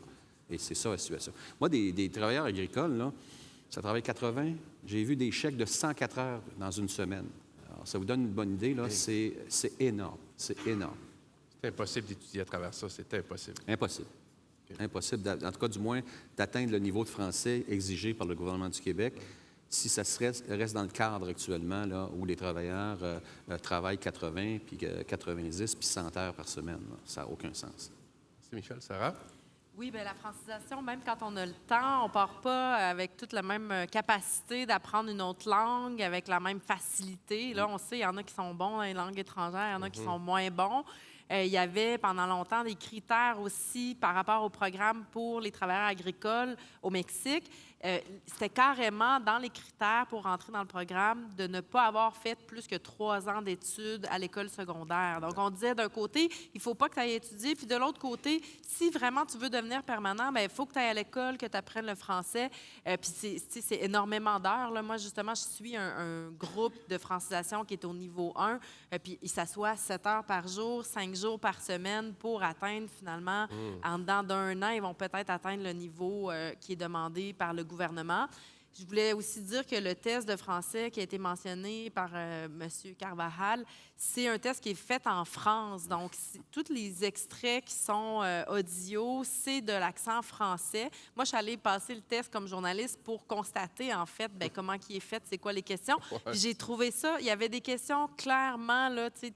Et c'est ça la situation. Moi, des travailleurs agricoles, là, ça travaille 80. J'ai vu des chèques de 104 heures dans une semaine. Alors, ça vous donne une bonne idée, là. C'est énorme. C'est énorme.
C'est impossible d'étudier à travers ça. C'est impossible.
Impossible. Okay. Impossible, en tout cas, du moins, d'atteindre le niveau de français exigé par le gouvernement du Québec. Si ça reste dans le cadre actuellement, là, où les travailleurs travaillent 80, puis 90, puis 100 heures par semaine, là, ça n'a aucun sens.
Merci, Michel. Sarah?
Oui, bien, la francisation, même quand on a le temps, on ne part pas avec toute la même capacité d'apprendre une autre langue, avec la même facilité. Là, on sait, il y en a qui sont bons dans les langues étrangères, il y en a qui sont moins bons. Il y avait pendant longtemps des critères aussi par rapport au programme pour les travailleurs agricoles au Mexique. C'était carrément dans les critères pour rentrer dans le programme de ne pas avoir fait plus que 3 ans d'études à l'école secondaire. Donc, on disait d'un côté, il ne faut pas que tu ailles étudier, puis de l'autre côté, si vraiment tu veux devenir permanent, bien, il faut que tu ailles à l'école, que tu apprennes le français. Puis, c'est énormément d'heures. Là. Moi, justement, je suis un groupe de francisation qui est au niveau 1, puis ils s'assoient 7 heures par jour, 5 jours par semaine pour atteindre, finalement, en dedans d'1 an, ils vont peut-être atteindre le niveau qui est demandé par le gouvernement. Je voulais aussi dire que le test de français qui a été mentionné par M. Carvajal, c'est un test qui est fait en France. Donc, tous les extraits qui sont audio, c'est de l'accent français. Moi, je suis allée passer le test comme journaliste pour constater, en fait, bien, comment il est fait, c'est quoi les questions. Puis j'ai trouvé ça, il y avait des questions clairement, là, tu sais,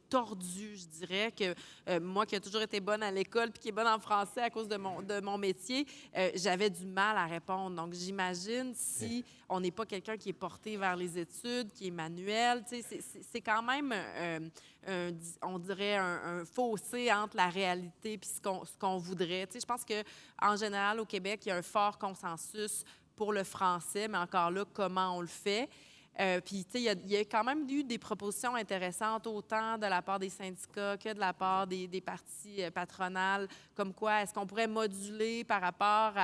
tordues, je dirais, que moi qui ai toujours été bonne à l'école puis qui est bonne en français à cause de mon métier, j'avais du mal à répondre. Donc, j'imagine si on n'est pas quelqu'un qui est porté vers les études, qui est manuel, tu sais, c'est quand même, on dirait, un fossé entre la réalité et ce qu'on voudrait. Tu sais, je pense qu'en général, au Québec, il y a un fort consensus pour le français, mais encore là, comment on le fait? Puis, tu sais, il y a quand même eu des propositions intéressantes, autant de la part des syndicats que de la part des partis patronales, comme quoi est-ce qu'on pourrait moduler par rapport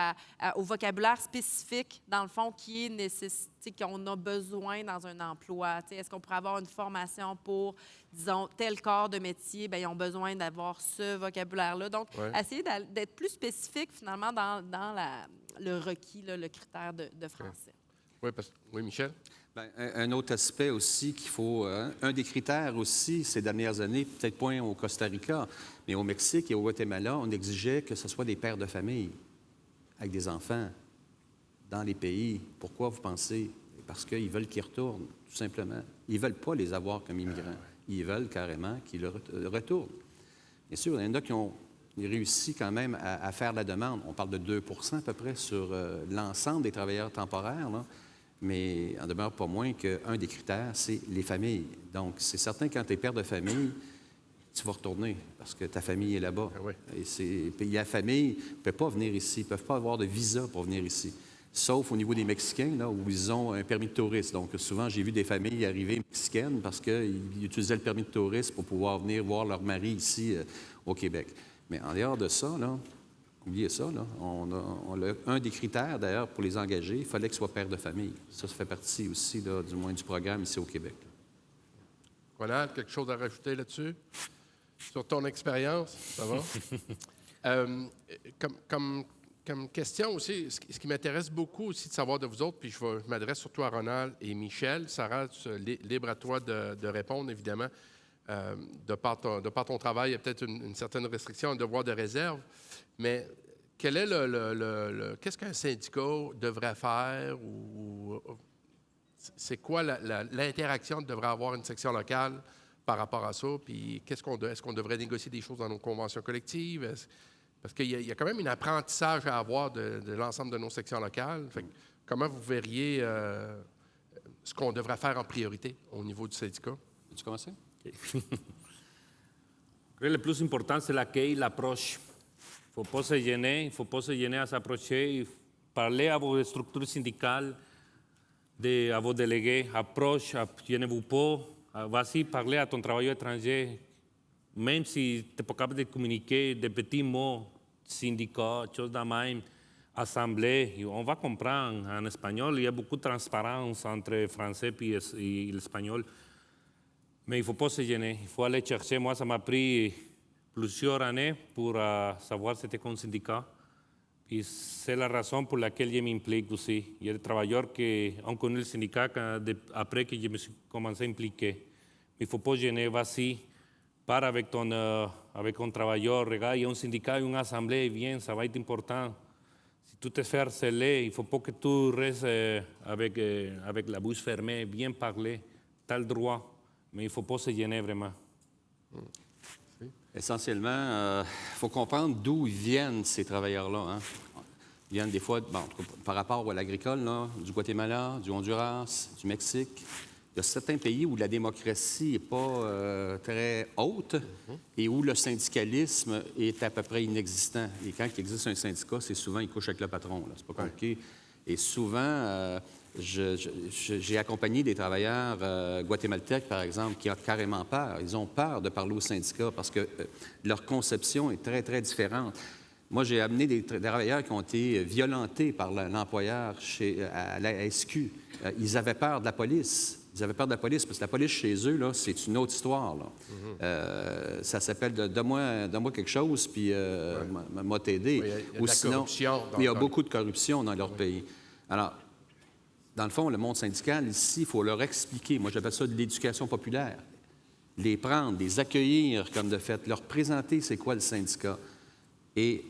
au vocabulaire spécifique, dans le fond, qui est qu'on a besoin dans un emploi. Tu sais, est-ce qu'on pourrait avoir une formation pour, disons, tel corps de métier, bien, ils ont besoin d'avoir ce vocabulaire-là. Donc, essayer d'être plus spécifique, finalement, dans le requis, là, le critère de français.
Oui, Michel?
Bien, un autre aspect aussi qu'il faut... un des critères aussi, ces dernières années, peut-être point au Costa Rica, mais au Mexique et au Guatemala, on exigeait que ce soit des pères de famille avec des enfants dans les pays. Pourquoi, vous pensez? Parce qu'ils veulent qu'ils retournent, tout simplement. Ils ne veulent pas les avoir comme immigrants. Ils veulent carrément qu'ils retournent. Bien sûr, il y en a qui ont réussi quand même à faire la demande. On parle de 2 % à peu près sur l'ensemble des travailleurs temporaires, là. Mais en demeure pas moins qu'un des critères, c'est les familles. Donc, c'est certain que quand tu es père de famille, tu vas retourner parce que ta famille est là-bas.
Ah oui.
Et la famille ne peut pas venir ici, ne peuvent pas avoir de visa pour venir ici. Sauf au niveau des Mexicains, là, où ils ont un permis de touriste. Donc, souvent, j'ai vu des familles arriver mexicaines parce qu'ils utilisaient le permis de touriste pour pouvoir venir voir leur mari ici au Québec. Mais en dehors de ça, là, oubliez ça, là. Un des critères, d'ailleurs, pour les engager, il fallait qu'ils soient pères de famille. Ça fait partie aussi, là, du moins, du programme ici au Québec.
Ronald, quelque chose à rajouter là-dessus? Sur ton expérience, ça va? Comme question aussi, ce qui m'intéresse beaucoup aussi de savoir de vous autres, puis je m'adresse surtout à Ronald et Michel. Sarah, libre à toi de répondre, évidemment. De par ton travail, il y a peut-être une certaine restriction, un devoir de réserve, mais quel est qu'est-ce qu'un syndicat devrait faire ou c'est quoi l'interaction que devrait avoir une section locale par rapport à ça? Puis est-ce qu'on devrait négocier des choses dans nos conventions collectives? Parce qu'il y a quand même un apprentissage à avoir de l'ensemble de nos sections locales. Fait que, comment vous verriez ce qu'on devrait faire en priorité au niveau du syndicat?
Veux-tu commencer?
Creo que le plus important, c'est l'accueil, l'approche. Il ne faut pas se gêner à s'approcher, parler à vos structures syndicales, à vos délégués, approche, gênez-vous pas, vas-y parler à ton travailleur étranger, même si tu n'es pas capable de communiquer des petits mots, syndicats, choses de même, assemblée, on va comprendre en espagnol, il y a beaucoup de transparence entre le français et l'espagnol. Mais il ne faut pas se gêner, il faut aller chercher. Moi, ça m'a pris plusieurs années pour savoir c'était quoi un syndicat. Et c'est la raison pour laquelle je m'implique aussi. Il y a des travailleurs qui ont connu le syndicat après que je me suis commencé à impliquer. Mais il ne faut pas gêner, vas-y, pars avec ton travailleur, regarde, il y a un syndicat, une assemblée, viens, ça va être important. Si tu te fais harceler, il ne faut pas que tu restes avec la bouche fermée, bien parler, tu as le droit. Mais il ne faut pas se gêner vraiment.
Essentiellement, il faut comprendre d'où viennent ces travailleurs-là. Hein? Ils viennent des fois, par rapport à l'agricole, là, du Guatemala, du Honduras, du Mexique. Il y a certains pays où la démocratie n'est pas très haute et où le syndicalisme est à peu près inexistant. Et quand il existe un syndicat, c'est souvent, il couche avec le patron. C'est pas compliqué. Et souvent, j'ai accompagné des travailleurs guatémaltèques, par exemple, qui ont carrément peur. Ils ont peur de parler au syndicat parce que leur conception est très, très différente. Moi, j'ai amené des travailleurs qui ont été violentés par l'employeur à la SQ. Ils avaient peur de la police. Ils avaient peur de la police parce que la police, chez eux, là, c'est une autre histoire. Là. Ça s'appelle « donne-moi quelque chose, puis m'a t'aider
Oui, ». Il y a de la
sinon,
corruption.
il y a beaucoup de corruption dans leur pays. Alors, dans le fond, le monde syndical, ici, il faut leur expliquer. Moi, j'appelle ça de l'éducation populaire. Les prendre, les accueillir comme de fait, leur présenter c'est quoi le syndicat. Et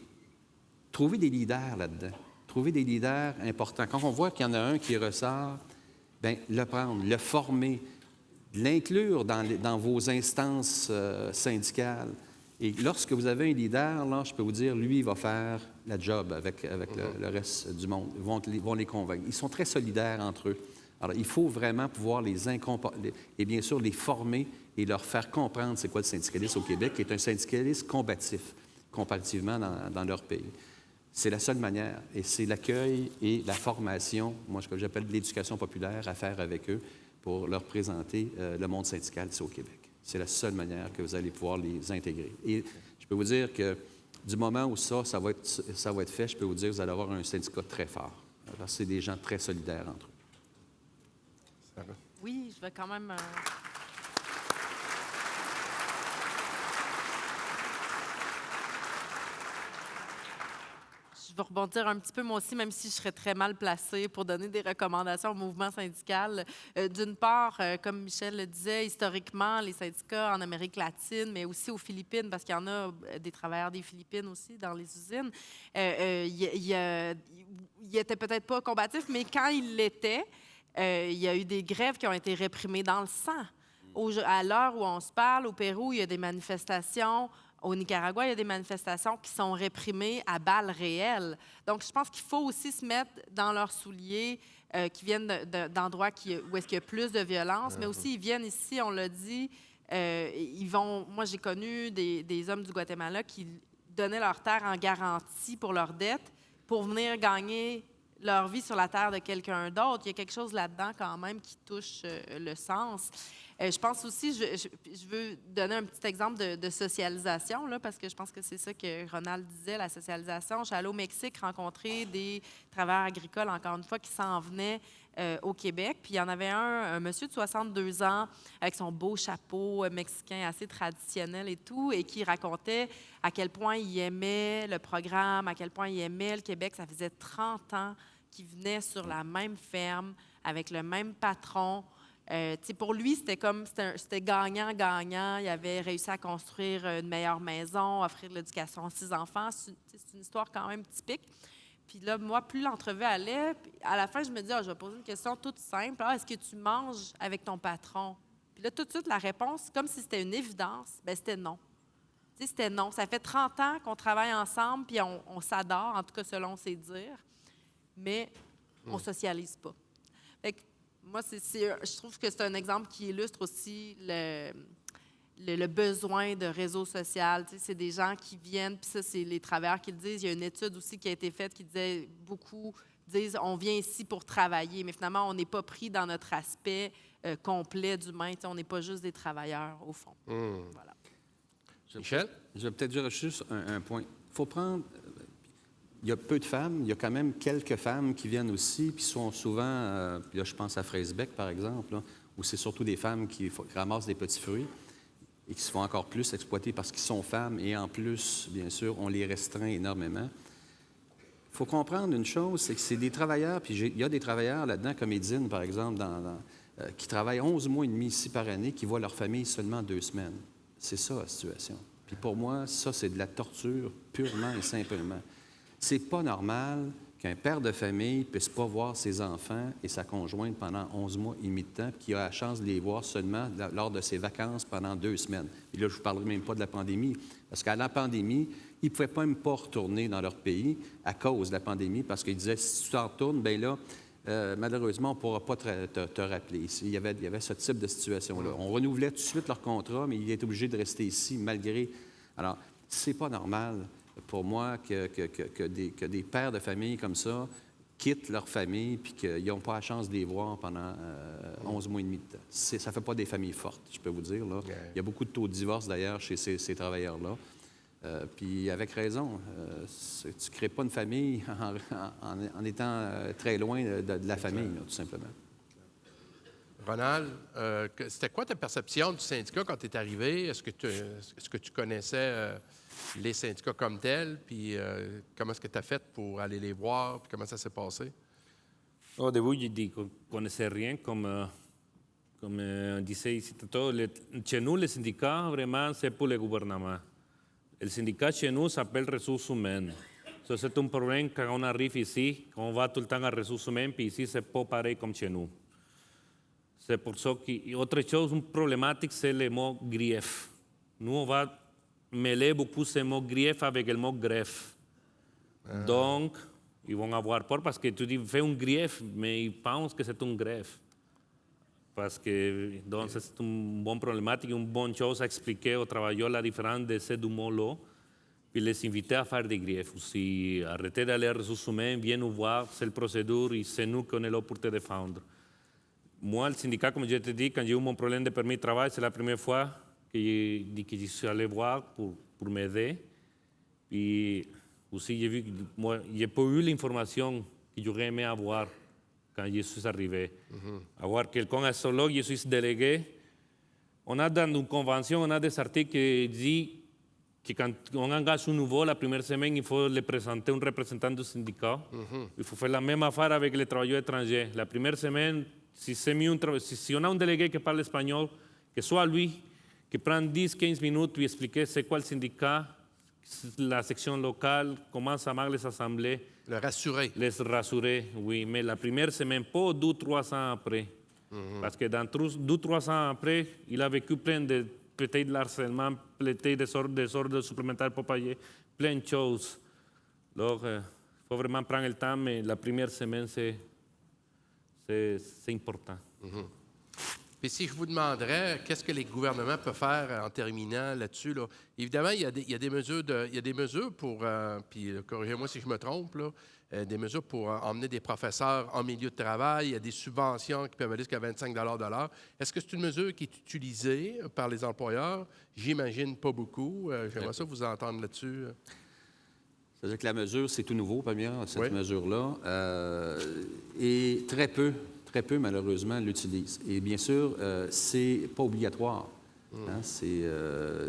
trouver des leaders là-dedans. Trouver des leaders importants. Quand on voit qu'il y en a un qui ressort, bien, le prendre, le former, l'inclure dans vos instances syndicales. Et lorsque vous avez un leader, là, je peux vous dire, lui, il va faire la job avec le reste du monde. Ils vont les convaincre. Ils sont très solidaires entre eux. Alors, il faut vraiment pouvoir et bien sûr les former et leur faire comprendre c'est quoi le syndicalisme au Québec, qui est un syndicalisme combatif comparativement dans leur pays. C'est la seule manière, et c'est l'accueil et la formation, moi, ce que j'appelle l'éducation populaire, à faire avec eux pour leur présenter le monde syndical ici au Québec. C'est la seule manière que vous allez pouvoir les intégrer. Et je peux vous dire que du moment où ça va être fait, je peux vous dire que vous allez avoir un syndicat très fort. Alors, c'est des gens très solidaires entre eux.
Oui, je vais quand même... Je vais rebondir un petit peu moi aussi, même si je serais très mal placée pour donner des recommandations au mouvement syndical. D'une part, comme Michel le disait, historiquement, les syndicats en Amérique latine, mais aussi aux Philippines, parce qu'il y en a des travailleurs des Philippines aussi dans les usines, ils n'étaient peut-être pas combatifs, mais quand ils l'étaient, il y a eu des grèves qui ont été réprimées dans le sang. À l'heure où on se parle, au Pérou, il y a des manifestations. Au Nicaragua, il y a des manifestations qui sont réprimées à balles réelles. Donc, je pense qu'il faut aussi se mettre dans leurs souliers qui viennent d'endroits où est-ce qu'il y a plus de violence, mais aussi ils viennent ici, on l'a dit, moi, j'ai connu des hommes du Guatemala qui donnaient leur terre en garantie pour leurs dettes pour venir gagner leur vie sur la terre de quelqu'un d'autre. Il y a quelque chose là-dedans quand même qui touche le sens. Je pense aussi, je veux donner un petit exemple de socialisation, là, parce que je pense que c'est ça que Ronald disait, la socialisation. Je suis allée au Mexique rencontrer des travailleurs agricoles, encore une fois, qui s'en venaient au Québec. Puis il y en avait un monsieur de 62 ans, avec son beau chapeau mexicain assez traditionnel et tout, et qui racontait à quel point il aimait le programme, à quel point il aimait le Québec. Ça faisait 30 ans qu'il venait sur la même ferme, avec le même patron. Pour lui, c'était gagnant-gagnant. Il avait réussi à construire une meilleure maison, offrir de l'éducation à ses enfants. C'est une histoire quand même typique. Puis là, moi, plus l'entrevue allait, à la fin, je me dis, je vais poser une question toute simple. Est-ce que tu manges avec ton patron? Puis là, tout de suite, la réponse, comme si c'était une évidence, c'était non. C'était non. Ça fait 30 ans qu'on travaille ensemble, puis on s'adore, en tout cas selon ses dires, mais on ne socialise pas. Fait que, moi, je trouve que c'est un exemple qui illustre aussi le besoin de réseau social. C'est des gens qui viennent, puis ça, c'est les travailleurs qui le disent. Il y a une étude aussi qui a été faite qui disait, beaucoup disent, on vient ici pour travailler, mais finalement, on n'est pas pris dans notre aspect complet d'humain. On n'est pas juste des travailleurs, au fond. Voilà.
Michel?
Je vais peut-être dire juste un point. Il faut prendre... Il y a peu de femmes, il y a quand même quelques femmes qui viennent aussi, puis sont souvent, là je pense à Fraisbeck par exemple, là, où c'est surtout des femmes qui ramassent des petits fruits et qui se font encore plus exploiter parce qu'ils sont femmes et en plus, bien sûr, on les restreint énormément. Il faut comprendre une chose, c'est que c'est des travailleurs, puis il y a des travailleurs là-dedans, comme Edine par exemple, qui travaillent 11 mois et demi ici par année, qui voient leur famille seulement 2 semaines. C'est ça la situation. Puis pour moi, ça c'est de la torture purement et simplement. C'est pas normal qu'un père de famille ne puisse pas voir ses enfants et sa conjointe pendant 11 mois et demi de temps, puis qu'il a la chance de les voir seulement lors de ses vacances pendant 2 semaines. Et là, je ne vous parlerai même pas de la pandémie, parce qu'à la pandémie, ils ne pouvaient pas même pas retourner dans leur pays à cause de la pandémie, parce qu'ils disaient, si tu t'en retournes, bien là, malheureusement, on ne pourra pas te rappeler. Il y avait ce type de situation-là. On renouvelait tout de suite leur contrat, mais ils étaient obligés de rester ici malgré... Alors, c'est pas normal pour moi que des pères de famille comme ça quittent leur famille puis qu'ils n'ont pas la chance de les voir pendant 11 mois et demi de temps. Ça ne fait pas des familles fortes, je peux vous dire. Là.
Ouais.
Il y a beaucoup de taux de divorce, d'ailleurs, chez ces travailleurs-là. Puis avec raison, tu ne crées pas une famille en étant très loin de la famille, là, tout simplement.
Ronald, c'était quoi ta perception du syndicat quand tu es arrivé? Est-ce que tu connaissais les syndicats comme tels? Puis comment est-ce que tu as fait pour aller les voir? Puis comment ça s'est passé?
Au début, je dis qu'on ne connaissait rien, comme on disait ici tantôt. Chez nous, les syndicats, vraiment, c'est pour le gouvernement. Le syndicat chez nous s'appelle ressources humaines. So, c'est un problème quand on arrive ici, qu'on va tout le temps à ressources humaines, puis ici, c'est pas pareil comme chez nous. C'est pour ça que, autre chose, une problématique, c'est le mot grief. Nous, on va mêler beaucoup ce mot grief avec le mot greffe. Donc, ils vont avoir peur parce que tu dis, fais un grief, mais ils pensent que c'est un greffe. Parce que donc, c'est une bonne problématique, une bonne chose à expliquer aux travailleurs la différence de ces deux mots-là. Puis les inviter à faire des griefs aussi. Arrêtez d'aller aux ressources humaines, viens nous voir, c'est la procédure et c'est nous qu'on est là pour te défendre. Moi, le syndicat, comme je te dis, quand j'ai eu mon problème de permis de travail, c'est la première fois que je suis allé voir pour m'aider. Puis aussi, j'ai vu que moi, je n'ai pas eu l'information que j'aurais aimé avoir quand je suis arrivé. Avoir quelqu'un astrologue, je suis délégué. On a dans une convention, on a des articles qui disent que quand on engage un nouveau, la première semaine, il faut le présenter un représentant du syndicat. Il faut faire la même affaire avec les travailleurs étrangers. La première semaine, si on a un délégué qui parle espagnol, que soit lui, qui prend 10-15 minutes pour expliquer c'est quoi le syndicat, la section locale, comment ça marche les assemblées.
Le rassurer.
Les rassurer, oui. Mais la première semaine, pas 2-3 ans après. Parce que dans 2-3 ans après, il a vécu plein de peut-être de harcèlement, peut-être des ordres supplémentaires pour payer, plein de choses. Alors, il faut vraiment prendre le temps, mais la première semaine, c'est important.
Puis si je vous demanderais, qu'est-ce que les gouvernements peuvent faire en terminant là-dessus? Là? Évidemment, il y a des mesures pour, puis corrigez-moi si je me trompe, là, des mesures pour emmener des professeurs en milieu de travail. Il y a des subventions qui peuvent aller jusqu'à 25 de l'heure. Est-ce que c'est une mesure qui est utilisée par les employeurs? J'imagine pas beaucoup. J'aimerais ça vous entendre là-dessus.
C'est-à-dire que la mesure, c'est tout nouveau, première, cette
Oui.
mesure-là. Et très peu, malheureusement, l'utilisent. Et bien sûr, c'est pas obligatoire. Hein, c'est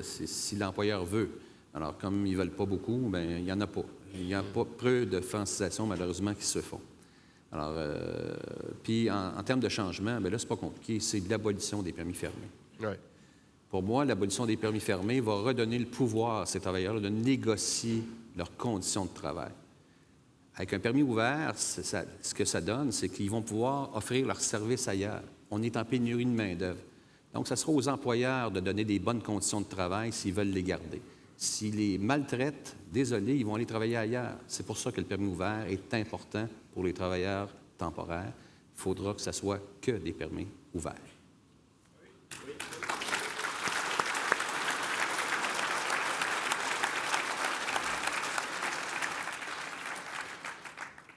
si l'employeur veut. Alors, comme ils ne veulent pas beaucoup, bien, il n'y en a pas. Il n'y a pas peu de francisations, malheureusement, qui se font. Alors, puis en termes de changement, bien là, c'est pas compliqué. C'est l'abolition des permis fermés.
Oui.
Pour moi, l'abolition des permis fermés va redonner le pouvoir à ces travailleurs-là de négocier leurs conditions de travail. Avec un permis ouvert, ce que ça donne, c'est qu'ils vont pouvoir offrir leurs services ailleurs. On est en pénurie de main-d'œuvre. Donc, ça sera aux employeurs de donner des bonnes conditions de travail s'ils veulent les garder. S'ils les maltraitent, désolé, ils vont aller travailler ailleurs. C'est pour ça que le permis ouvert est important pour les travailleurs temporaires. Il faudra que ce soit que des permis ouverts.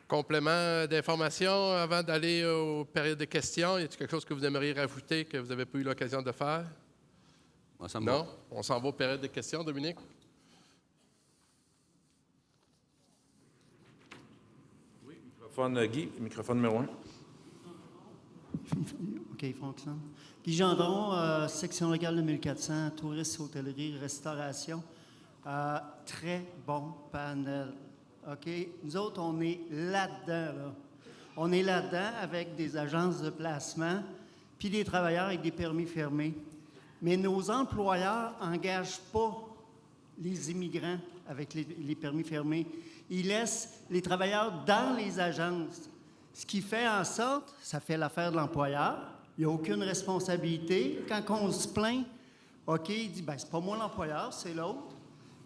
Complément d'information avant d'aller aux périodes de questions. Y a-t-il quelque chose que vous aimeriez rajouter que vous n'avez pas eu l'occasion de faire?
Moi, ça me
Non?
va.
On s'en va aux périodes de questions, Dominique?
Oui, microphone Guy, microphone numéro 1.
OK, fonctionne. Guy Gendron, section locale 2400, tourisme, hôtellerie, restauration. Très bon panel. OK? Nous autres, on est là-dedans, là. On est là-dedans avec des agences de placement, puis des travailleurs avec des permis fermés. Mais nos employeurs n'engagent pas les immigrants avec les permis fermés. Ils laissent les travailleurs dans les agences. Ce qui fait en sorte, ça fait l'affaire de l'employeur. Il n'y a aucune responsabilité. Quand on se plaint, OK, il dit, bien, c'est pas moi l'employeur, c'est l'autre.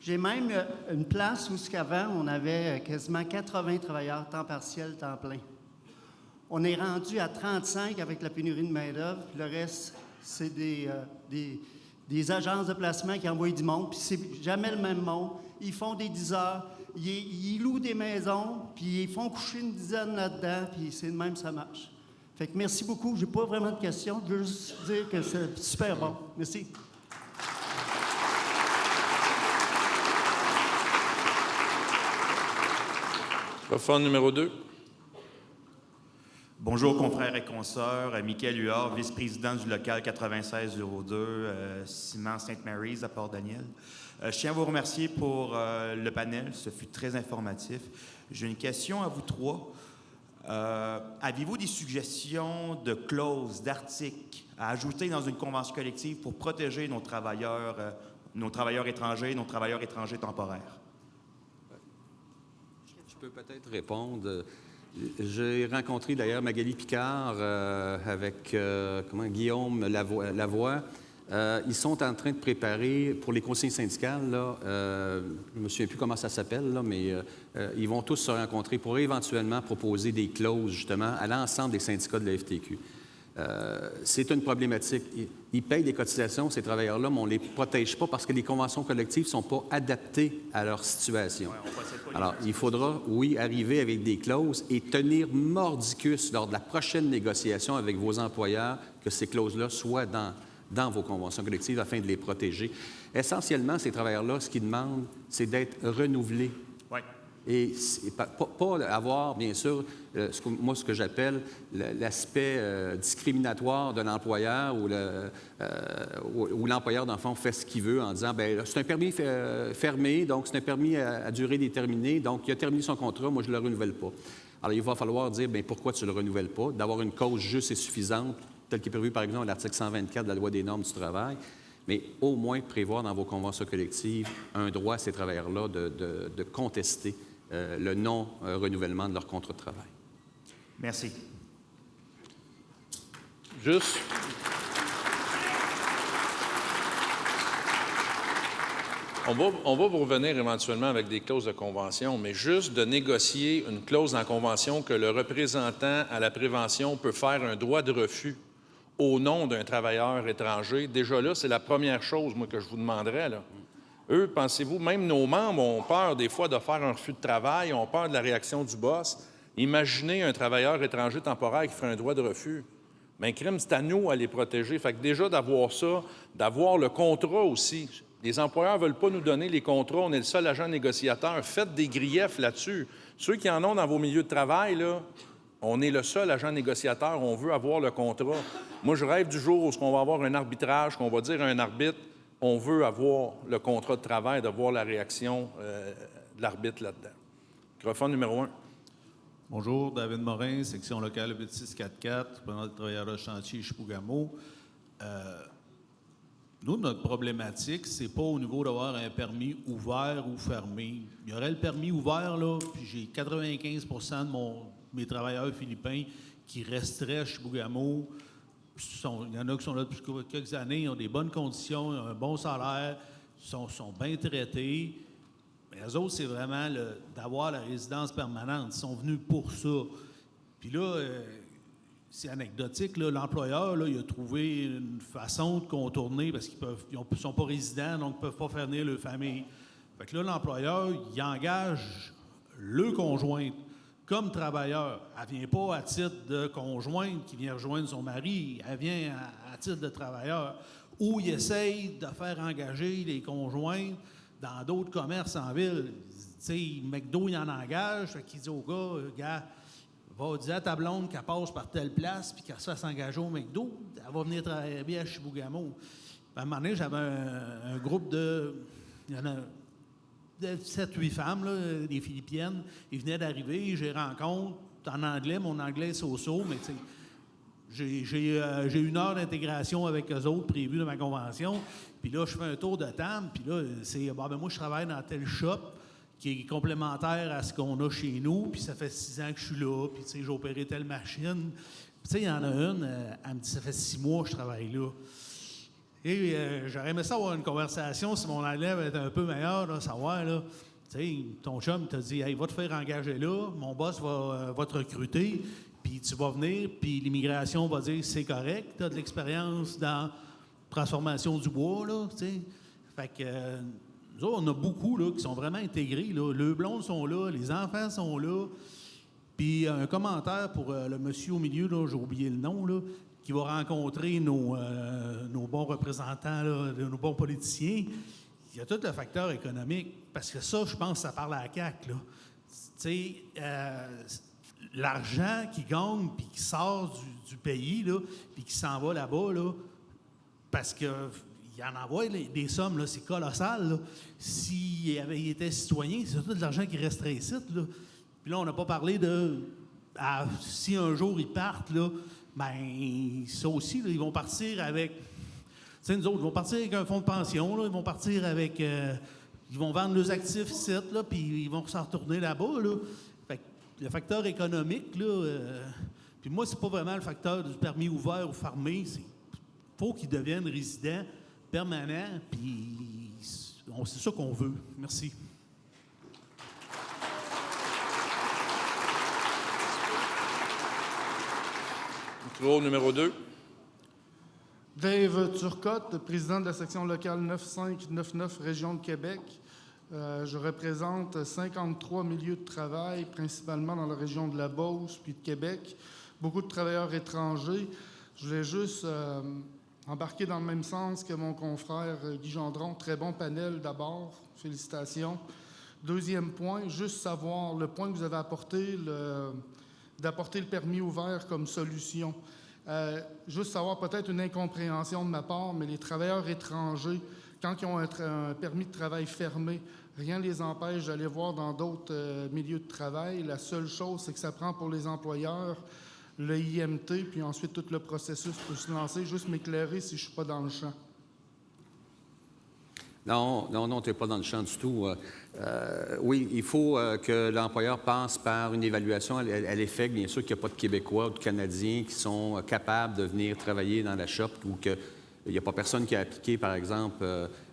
J'ai même une place où, qu'avant, on avait quasiment 80 travailleurs temps partiel, temps plein. On est rendu à 35 avec la pénurie de main-d'œuvre, puis le reste, c'est des agences de placement qui envoient du monde, puis c'est jamais le même monde. Ils font des 10 heures, ils louent des maisons, puis ils font coucher une dizaine là-dedans, puis c'est de même ça marche. Fait que merci beaucoup. J'ai pas vraiment de questions. Je veux juste dire que c'est super bon. Merci.
Microphone numéro 2.
Bonjour, confrères et consoeurs. Michael Huard, vice-président du local 9602, Ciment Sainte-Mary's à Port-Daniel. Je tiens à vous remercier pour le panel. Ce fut très informatif. J'ai une question à vous trois. Avez-vous des suggestions de clauses, d'articles à ajouter dans une convention collective pour protéger nos travailleurs étrangers, nos travailleurs étrangers temporaires?
Je peux peut-être répondre. J'ai rencontré d'ailleurs Magali Picard avec Guillaume Lavoie. Ils sont en train de préparer pour les conseils syndicales, là, je ne me souviens plus comment ça s'appelle, là, mais ils vont tous se rencontrer pour éventuellement proposer des clauses, justement, à l'ensemble des syndicats de la FTQ. C'est une problématique. Ils payent des cotisations, ces travailleurs-là, mais on ne les protège pas parce que les conventions collectives ne sont pas adaptées à leur situation. Alors, il faudra, oui, arriver avec des clauses et tenir mordicus lors de la prochaine négociation avec vos employeurs que ces clauses-là soient dans vos conventions collectives afin de les protéger. Essentiellement, ces travailleurs-là, ce qu'ils demandent, c'est d'être renouvelés.
Oui.
Et pas avoir, bien sûr, ce que j'appelle l'aspect discriminatoire de l'employeur où l'employeur, dans le fond, fait ce qu'il veut en disant, bien, c'est un permis fermé, donc c'est un permis à durée déterminée, donc il a terminé son contrat, moi, je ne le renouvelle pas. Alors, il va falloir dire, bien, pourquoi tu ne le renouvelles pas, d'avoir une cause juste et suffisante, telle qui est prévue, par exemple, à l'article 124 de la Loi des normes du travail, mais au moins prévoir dans vos conventions collectives un droit à ces travailleurs-là de contester le non-renouvellement de leur contrat de travail.
Merci.
Juste. On va vous revenir éventuellement avec des clauses de convention, mais juste de négocier une clause en convention que le représentant à la prévention peut faire un droit de refus au nom d'un travailleur étranger, déjà là, c'est la première chose, moi, que je vous demanderais, là. Eux, pensez-vous, même nos membres ont peur des fois de faire un refus de travail, ont peur de la réaction du boss. Imaginez un travailleur étranger temporaire qui ferait un droit de refus. Bien, crime, c'est à nous à les protéger. Fait que déjà, d'avoir ça, d'avoir le contrat aussi. Les employeurs ne veulent pas nous donner les contrats. On est le seul agent négociateur. Faites des griefs là-dessus. Ceux qui en ont dans vos milieux de travail, là, on est le seul agent négociateur. On veut avoir le contrat. Moi, je rêve du jour où on va avoir un arbitrage, qu'on va dire à un arbitre, on veut avoir le contrat de travail, de voir la réaction de l'arbitre là-dedans. Microphone numéro 1.
Bonjour, David Morin, section locale 8644, représentant des travailleurs de chantier Chibougamau. Nous, notre problématique, c'est pas au niveau d'avoir un permis ouvert ou fermé. Il y aurait le permis ouvert, là, puis j'ai 95 de mes travailleurs philippins qui resteraient à Chibougamau. Il y en a qui sont là depuis quelques années, ils ont des bonnes conditions, ils ont un bon salaire, sont bien traités. Mais eux autres, c'est vraiment d'avoir la résidence permanente. Ils sont venus pour ça. Puis là, c'est anecdotique, là, l'employeur, là, il a trouvé une façon de contourner parce qu'ils ne sont pas résidents, donc ils ne peuvent pas faire venir leur famille. Fait que là, l'employeur, il engage le conjoint comme travailleur. Elle ne vient pas à titre de conjointe qui vient rejoindre son mari, elle vient à titre de travailleur. Ou il essaye de faire engager les conjoints dans d'autres commerces en ville. Tu sais, McDo, il en engage, fait qu'il dit au gars, va dire à ta blonde qu'elle passe par telle place puis qu'elle se fasse engager au McDo, elle va venir travailler à Chibougamau. À un moment donné, j'avais un groupe il y en a 7-8 femmes, là, des Philippiennes. Ils venaient d'arriver, j'ai rencontre en anglais, mon anglais est so-so, mais j'ai une heure d'intégration avec eux autres prévue dans ma convention. Puis là, je fais un tour de table, puis là, c'est moi, je travaille dans tel shop qui est complémentaire à ce qu'on a chez nous, puis ça fait 6 ans que je suis là, puis j'ai opéré telle machine. Puis il y en a une, elle me dit, ça fait 6 mois que je travaille là. Et j'aurais aimé ça avoir une conversation si mon anglais va être un peu meilleur, là, savoir, là, tu sais, ton chum t'a dit, hey, va te faire engager là, mon boss va te recruter, puis tu vas venir, puis l'immigration va dire, c'est correct, tu as de l'expérience dans transformation du bois, là, tu sais. Fait que nous autres, on a beaucoup là, qui sont vraiment intégrés. Là. Les blondes sont là, les enfants sont là. Puis un commentaire pour le monsieur au milieu, là, j'ai oublié le nom, là, qui va rencontrer nos bons représentants, là, nos bons politiciens. Il y a tout le facteur économique. Parce que ça, je pense, ça parle à la CAQ. Tu sais, l'argent qui gagne puis qui sort du pays, là, puis qui s'en va là-bas, là, parce qu'il en envoie des sommes, là, c'est colossal. Là. S'il était citoyen, c'est tout de l'argent qui resterait ici. Là. Puis là, on n'a pas parlé de... si un jour ils partent, là, ben ça aussi, là, ils vont partir avec... Tu sais, nous autres, ils vont partir avec un fonds de pension, là, ils vont partir avec... ils vont vendre leurs actifs ici, là, puis ils vont s'en retourner là-bas, là. Fait que le facteur économique, là... puis moi, c'est pas vraiment le facteur du permis ouvert ou fermé, c'est... faut qu'ils deviennent résidents permanents, puis c'est ça qu'on veut. Merci.
Micro numéro 2.
Dave Turcotte, président de la section locale 9599, Région de Québec. Je représente 53 milieux de travail, principalement dans la région de la Beauce puis de Québec. Beaucoup de travailleurs étrangers. Je voulais juste embarquer dans le même sens que mon confrère Guy Gendron. Très bon panel d'abord. Félicitations. Deuxième point, juste savoir le point que vous avez apporté, d'apporter le permis ouvert comme solution. Juste savoir peut-être une incompréhension de ma part, mais les travailleurs étrangers, quand ils ont un permis de travail fermé, rien ne les empêche d'aller voir dans d'autres milieux de travail. La seule chose, c'est que ça prend pour les employeurs le IMT, puis ensuite tout le processus peut se lancer. Juste m'éclairer si je ne suis pas dans le champ.
Non, tu n'es pas dans le champ du tout. Oui, il faut que l'employeur passe par une évaluation à l'effet, bien sûr, qu'il n'y a pas de Québécois ou de Canadiens qui sont capables de venir travailler dans la shop ou qu'il n'y a pas personne qui a appliqué, par exemple,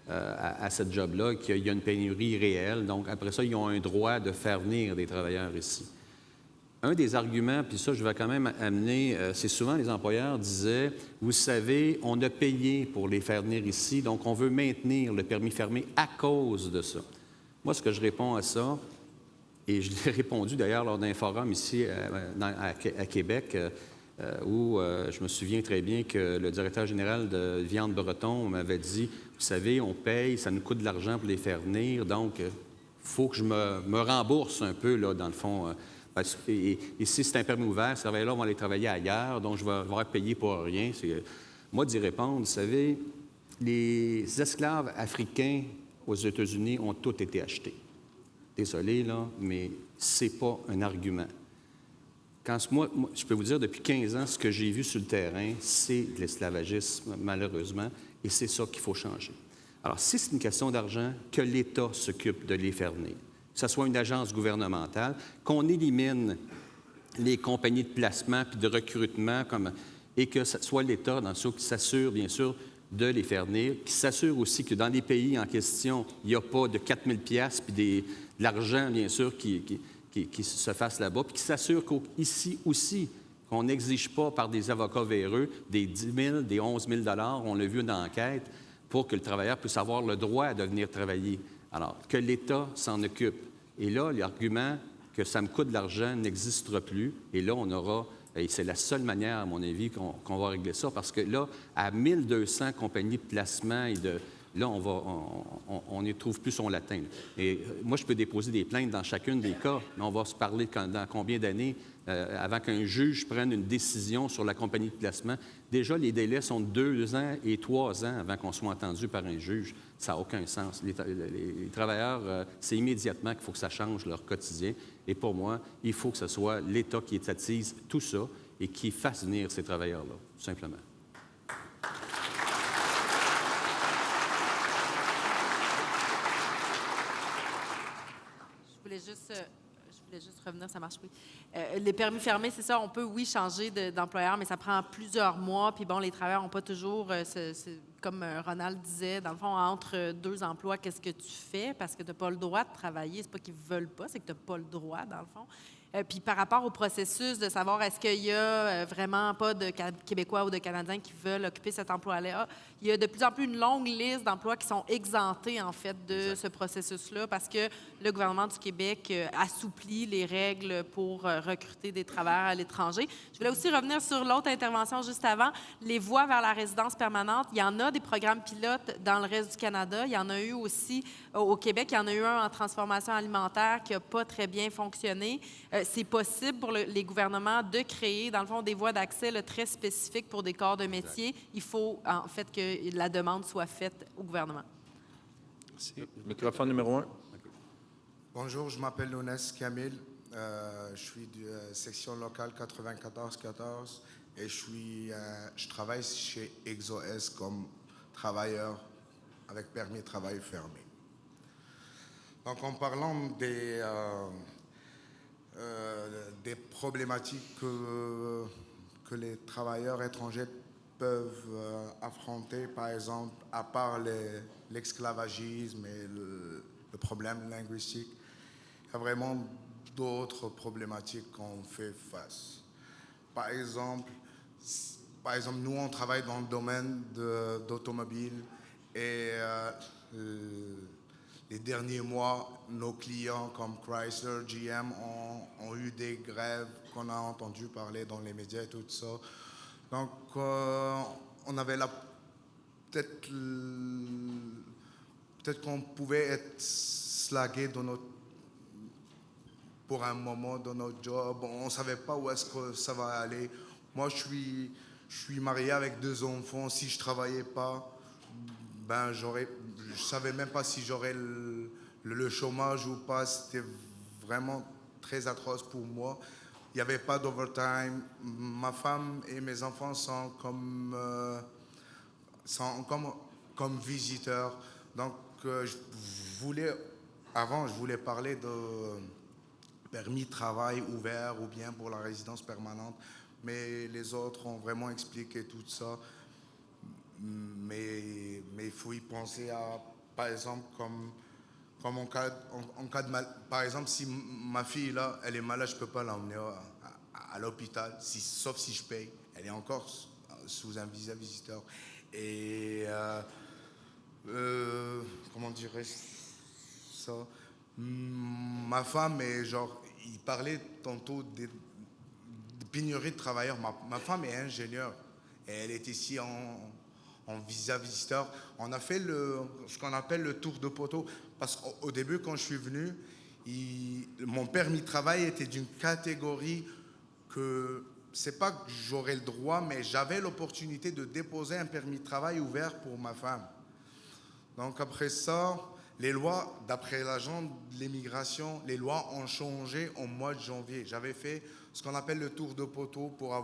à cette job-là, qu'il y a une pénurie réelle. Donc, après ça, ils ont un droit de faire venir des travailleurs ici. Un des arguments, puis ça, je vais quand même amener, c'est souvent les employeurs disaient, vous savez, on a payé pour les faire venir ici, donc on veut maintenir le permis fermé à cause de ça. Moi, ce que je réponds à ça, et je l'ai répondu d'ailleurs lors d'un forum ici à Québec, où je me souviens très bien que le directeur général de Viande Breton m'avait dit, vous savez, on paye, ça nous coûte de l'argent pour les faire venir, donc il faut que je me rembourse un peu, là, dans le fond. Et si c'est un permis ouvert, ces travailleurs-là vont aller travailler ailleurs, donc je vais avoir payé pour rien. Moi, d'y répondre, vous savez, les esclaves africains aux États-Unis ont tous été achetés. Désolé, là, mais c'est pas un argument. Moi, je peux vous dire, depuis 15 ans, ce que j'ai vu sur le terrain, c'est de l'esclavagisme, malheureusement, et c'est ça qu'il faut changer. Alors, si c'est une question d'argent, que l'État s'occupe de les faire venir. Que ce soit une agence gouvernementale, qu'on élimine les compagnies de placement puis de recrutement, et que ce soit l'État, dans ce qui s'assure, bien sûr, de les faire venir, qui s'assure aussi que dans les pays en question, il n'y a pas de 4 000 $ puis de l'argent, bien sûr, qui se fasse là-bas, puis qui s'assure qu'ici aussi, qu'on n'exige pas par des avocats véreux des 10 000, des 11 000 $, on l'a vu dans l'enquête, pour que le travailleur puisse avoir le droit de venir travailler. Alors, que l'État s'en occupe. Et là, l'argument que ça me coûte de l'argent n'existera plus. Et là, on aura, et c'est la seule manière, à mon avis, qu'on va régler ça, parce que là, à 1200 compagnies de placement là, on n'y trouve plus son latin. Et moi, je peux déposer des plaintes dans chacune des cas, mais on va se parler dans combien d'années avant qu'un juge prenne une décision sur la compagnie de placement. Déjà, les délais sont de 2 ans et 3 ans avant qu'on soit entendu par un juge. Ça n'a aucun sens. Les travailleurs, c'est immédiatement qu'il faut que ça change leur quotidien. Et pour moi, il faut que ce soit l'État qui étatise tout ça et qui fasse venir ces travailleurs-là, tout simplement.
Je voulais juste revenir, ça marche, oui. Les permis fermés, c'est ça, on peut, oui, changer d'employeur, mais ça prend plusieurs mois. Puis bon, les travailleurs n'ont pas toujours, comme Ronald disait, dans le fond, entre 2 emplois, qu'est-ce que tu fais? Parce que tu n'as pas le droit de travailler. C'est pas qu'ils ne veulent pas, c'est que tu n'as pas le droit, dans le fond. Puis par rapport au processus de savoir est-ce qu'il y a vraiment pas de Québécois ou de Canadiens qui veulent occuper cet emploi-là, il y a de plus en plus une longue liste d'emplois qui sont exemptés, en fait, de ce processus-là parce que le gouvernement du Québec assouplit les règles pour recruter des travailleurs à l'étranger. Je voulais aussi revenir sur l'autre intervention juste avant, les voies vers la résidence permanente. Il y en a des programmes pilotes dans le reste du Canada. Il y en a eu aussi au Québec. Il y en a eu un en transformation alimentaire qui n'a pas très bien fonctionné. C'est possible pour les gouvernements de créer, dans le fond, des voies d'accès là, très spécifiques pour des corps de métier. Il faut, en fait, que la demande soit faite au gouvernement.
Merci. Microphone numéro 1.
Bonjour, je m'appelle Lounès Camille. Je suis de section locale 94-14 et je travaille chez ExoS comme travailleur avec permis de travail fermé. Donc, en parlant des problématiques que les travailleurs étrangers peuvent affronter, par exemple, à part l'esclavagisme et le problème linguistique, il y a vraiment d'autres problématiques qu'on fait face. Par exemple, nous, on travaille dans le domaine d'automobile et les derniers mois, nos clients comme Chrysler, GM ont eu des grèves qu'on a entendu parler dans les médias et tout ça. Donc, on avait peut-être qu'on pouvait être slagué pour un moment dans notre job. On ne savait pas où est-ce que ça va aller. Moi, je suis marié avec 2 enfants. Si je ne travaillais pas, je ne savais même pas si j'aurais le chômage ou pas. C'était vraiment très atroce pour moi. Il n'y avait pas d'overtime. Ma femme et mes enfants sont comme visiteurs. Donc, je voulais parler de permis de travail ouvert ou bien pour la résidence permanente, mais les autres ont vraiment expliqué tout ça. Mais il faut y penser à, par exemple, comme en cas de mal. Par exemple, si ma fille, là, elle est malade, je ne peux pas l'emmener à l'hôpital, sauf si je paye. Elle est encore sous un visa visiteur. Et comment dirais-je ça? Ma femme est il parlait tantôt de pénurie de travailleurs. Ma femme est ingénieure et elle est ici en visa visiteur. On a fait ce qu'on appelle le tour de poteau. Parce qu'au début, quand je suis venu, mon permis de travail était d'une catégorie que c'est pas que j'aurais le droit, mais j'avais l'opportunité de déposer un permis de travail ouvert pour ma femme. Donc après ça, les lois, d'après l'agent de l'immigration, les lois ont changé au mois de janvier. J'avais fait ce qu'on appelle le tour de poteau pour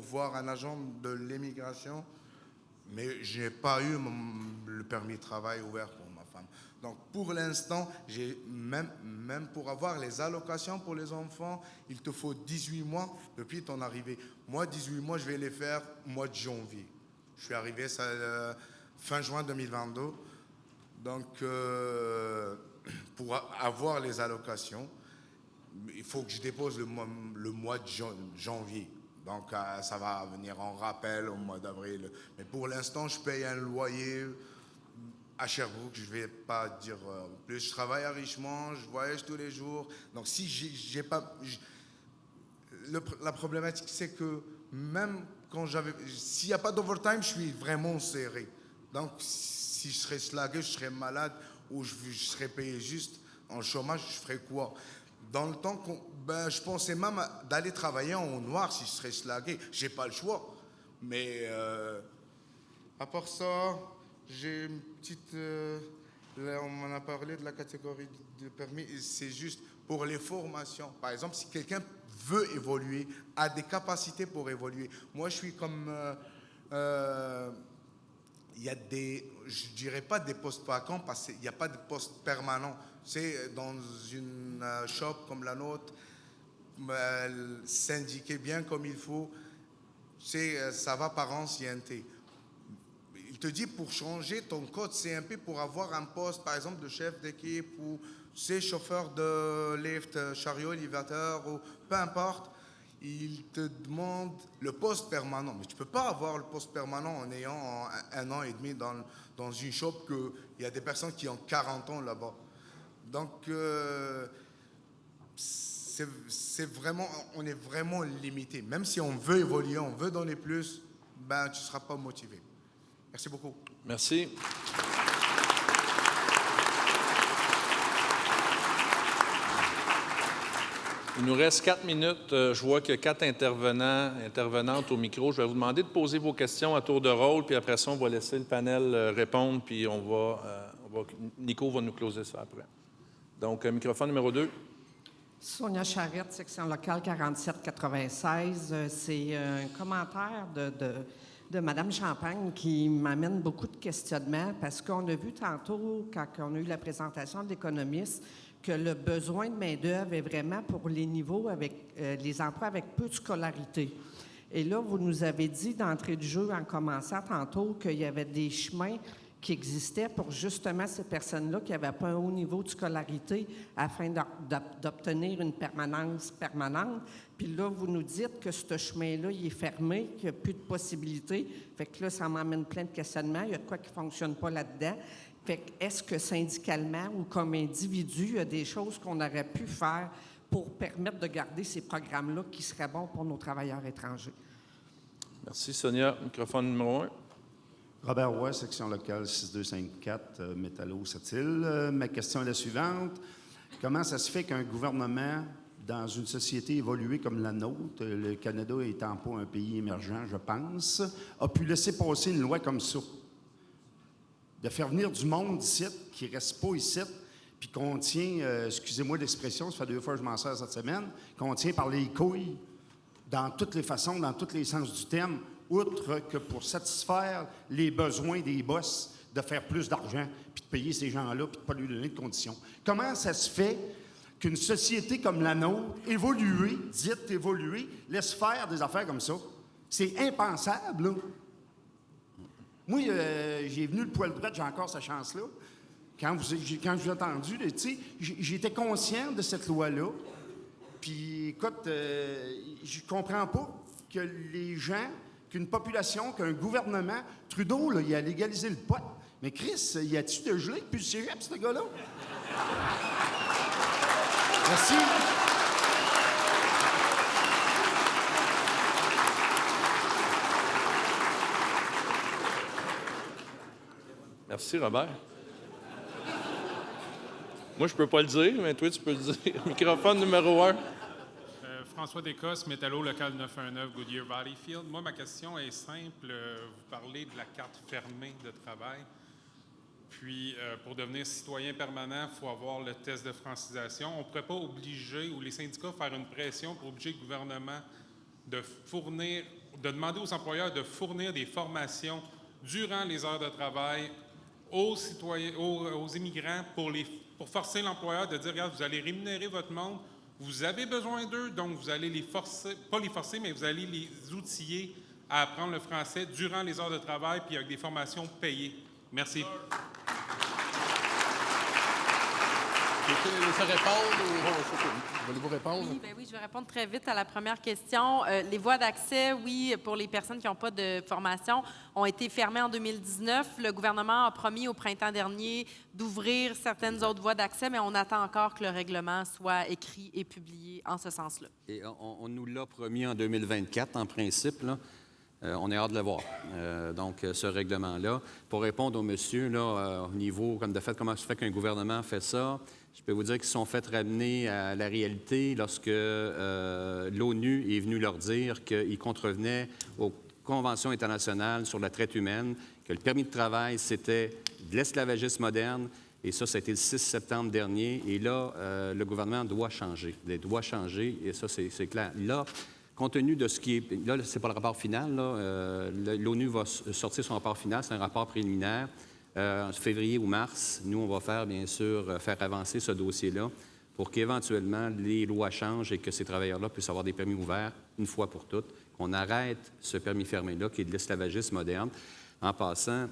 voir un agent de l'immigration, mais je n'ai pas eu le permis de travail ouvert pour ma femme. Donc pour l'instant, même pour avoir les allocations pour les enfants, il te faut 18 mois depuis ton arrivée. Moi, 18 mois, je vais les faire au mois de janvier. Je suis arrivé fin juin 2022. Donc, pour avoir les allocations, il faut que je dépose le mois de janvier. Donc, ça va venir en rappel au mois d'avril. Mais pour l'instant, je paye un loyer à Sherbrooke. Je ne vais pas dire plus. Je travaille à Richmond, je voyage tous les jours. Donc, si j'ai pas... la problématique, c'est que même quand s'il n'y a pas d'overtime, je suis vraiment serré. Donc, si je serais slagué, je serais malade ou je serais payé juste en chômage, je ferais quoi? Dans le temps, je pensais même d'aller travailler en noir si je serais slagué. Je n'ai pas le choix. Mais à part ça, j'ai une petite... là, on m'en a parlé de la catégorie de permis. C'est juste pour les formations. Par exemple, si quelqu'un veut évoluer, a des capacités pour évoluer. Moi, je suis comme... il y a je ne dirais pas des postes vacants parce qu'il n'y a pas de poste permanent. C'est dans une shop comme la nôtre, syndiqué bien comme il faut, ça va par ancienneté. Il te dit pour changer ton code CMP, pour avoir un poste, par exemple, de chef d'équipe ou C'est chauffeur de lift, chariot, élévateur, ou peu importe. Ils te demandent le poste permanent. Mais tu ne peux pas avoir le poste permanent en ayant un an et demi dans une shop qu'il y a des personnes qui ont 40 ans là-bas. Donc, on est vraiment limité. Même si on veut évoluer, on veut donner plus, ben, tu ne seras pas motivé. Merci beaucoup.
Merci. Il nous reste 4 minutes. Je vois qu'il y a 4 intervenantes au micro. Je vais vous demander de poser vos questions à tour de rôle, puis après ça, on va laisser le panel répondre, puis Nico va nous closer ça après. Donc, microphone numéro 2.
Sonia Charette, section locale 4796. C'est un commentaire de Mme Champagne qui m'amène beaucoup de questionnements parce qu'on a vu tantôt, quand on a eu la présentation de l'économiste, que le besoin de main-d'œuvre est vraiment pour les niveaux avec les emplois avec peu de scolarité. Et là, vous nous avez dit d'entrée de jeu, en commençant tantôt, qu'il y avait des chemins qui existaient pour justement ces personnes-là qui n'avaient pas un haut niveau de scolarité afin d'obtenir une permanence permanente. Puis là, vous nous dites que ce chemin-là, il est fermé, qu'il n'y a plus de possibilités. Fait que là, ça m'amène plein de questionnements. Il y a de quoi qui ne fonctionne pas là-dedans. Fait que est-ce que syndicalement ou comme individu, il y a des choses qu'on aurait pu faire pour permettre de garder ces programmes-là qui seraient bons pour nos travailleurs étrangers?
Merci, Sonia. Microphone numéro 1.
Robert Roy, section locale 6254, Métallo-Sept-Îles. Ma question est la suivante. Comment ça se fait qu'un gouvernement, dans une société évoluée comme la nôtre, le Canada étant pas un pays émergent, je pense, a pu laisser passer une loi comme ça? De faire venir du monde d'ici, qui ne reste pas ici, puis qu'on tient, excusez-moi l'expression, ça fait 2 fois que je m'en sers cette semaine, qu'on tient par les couilles, dans toutes les façons, dans tous les sens du terme, outre que pour satisfaire les besoins des boss de faire plus d'argent, puis de payer ces gens-là, puis de ne pas lui donner de conditions. Comment ça se fait qu'une société comme la nôtre, dite évoluée, laisse faire des affaires comme ça? C'est impensable, là. Moi, j'ai venu le poil droit, j'ai encore cette chance-là. Quand je vous ai entendu, tu sais, j'étais conscient de cette loi-là. Puis, écoute, je comprends pas que les gens, qu'une population, qu'un gouvernement, Trudeau, là, il a légalisé le pot. Mais Chris, y a-tu de gelé depuis le cégep, ce gars-là? Merci.
Merci, Robert. Moi, je peux pas le dire, mais toi, tu peux le dire. Microphone numéro 1.
François Descosses, Métallo local 919, Goodyear Valleyfield. Moi, ma question est simple. Vous parlez de la carte fermée de travail. Puis, pour devenir citoyen permanent, il faut avoir le test de francisation. On ne pourrait pas obliger, ou les syndicats faire une pression pour obliger le gouvernement de demander aux employeurs de fournir des formations durant les heures de travail aux immigrants pour forcer l'employeur de dire, regarde, vous allez rémunérer votre monde, vous avez besoin d'eux, donc vous allez les forcer, pas les forcer, mais vous allez les outiller à apprendre le français durant les heures de travail puis avec des formations payées. Merci.
Vous répondre ou voulez-vous répondre?
Oui, je vais répondre très vite à la première question. Les voies d'accès, oui, pour les personnes qui n'ont pas de formation, ont été fermées en 2019. Le gouvernement a promis au printemps dernier d'ouvrir certaines autres voies d'accès, mais on attend encore que le règlement soit écrit et publié en ce sens-là.
Et on nous l'a promis en 2024, en principe, là. On est hâte de le voir. Donc, ce règlement-là. Pour répondre au monsieur, là, au niveau, comme de fait, comment se fait qu'un gouvernement fait ça, je peux vous dire qu'ils se sont fait ramener à la réalité lorsque l'ONU est venue leur dire qu'ils contrevenaient aux conventions internationales sur la traite humaine, que le permis de travail, c'était de l'esclavagisme moderne. Et ça a été le 6 septembre dernier. Et là, le gouvernement doit changer. Il doit changer, et ça, c'est clair. Là, compte tenu de ce qui est... Là, ce n'est pas le rapport final. L'ONU va sortir son rapport final. C'est un rapport préliminaire. En février ou mars, nous, on va faire, bien sûr, faire avancer ce dossier-là pour qu'éventuellement, les lois changent et que ces travailleurs-là puissent avoir des permis ouverts une fois pour toutes, qu'on arrête ce permis fermé-là, qui est de l'esclavagisme moderne. En passant,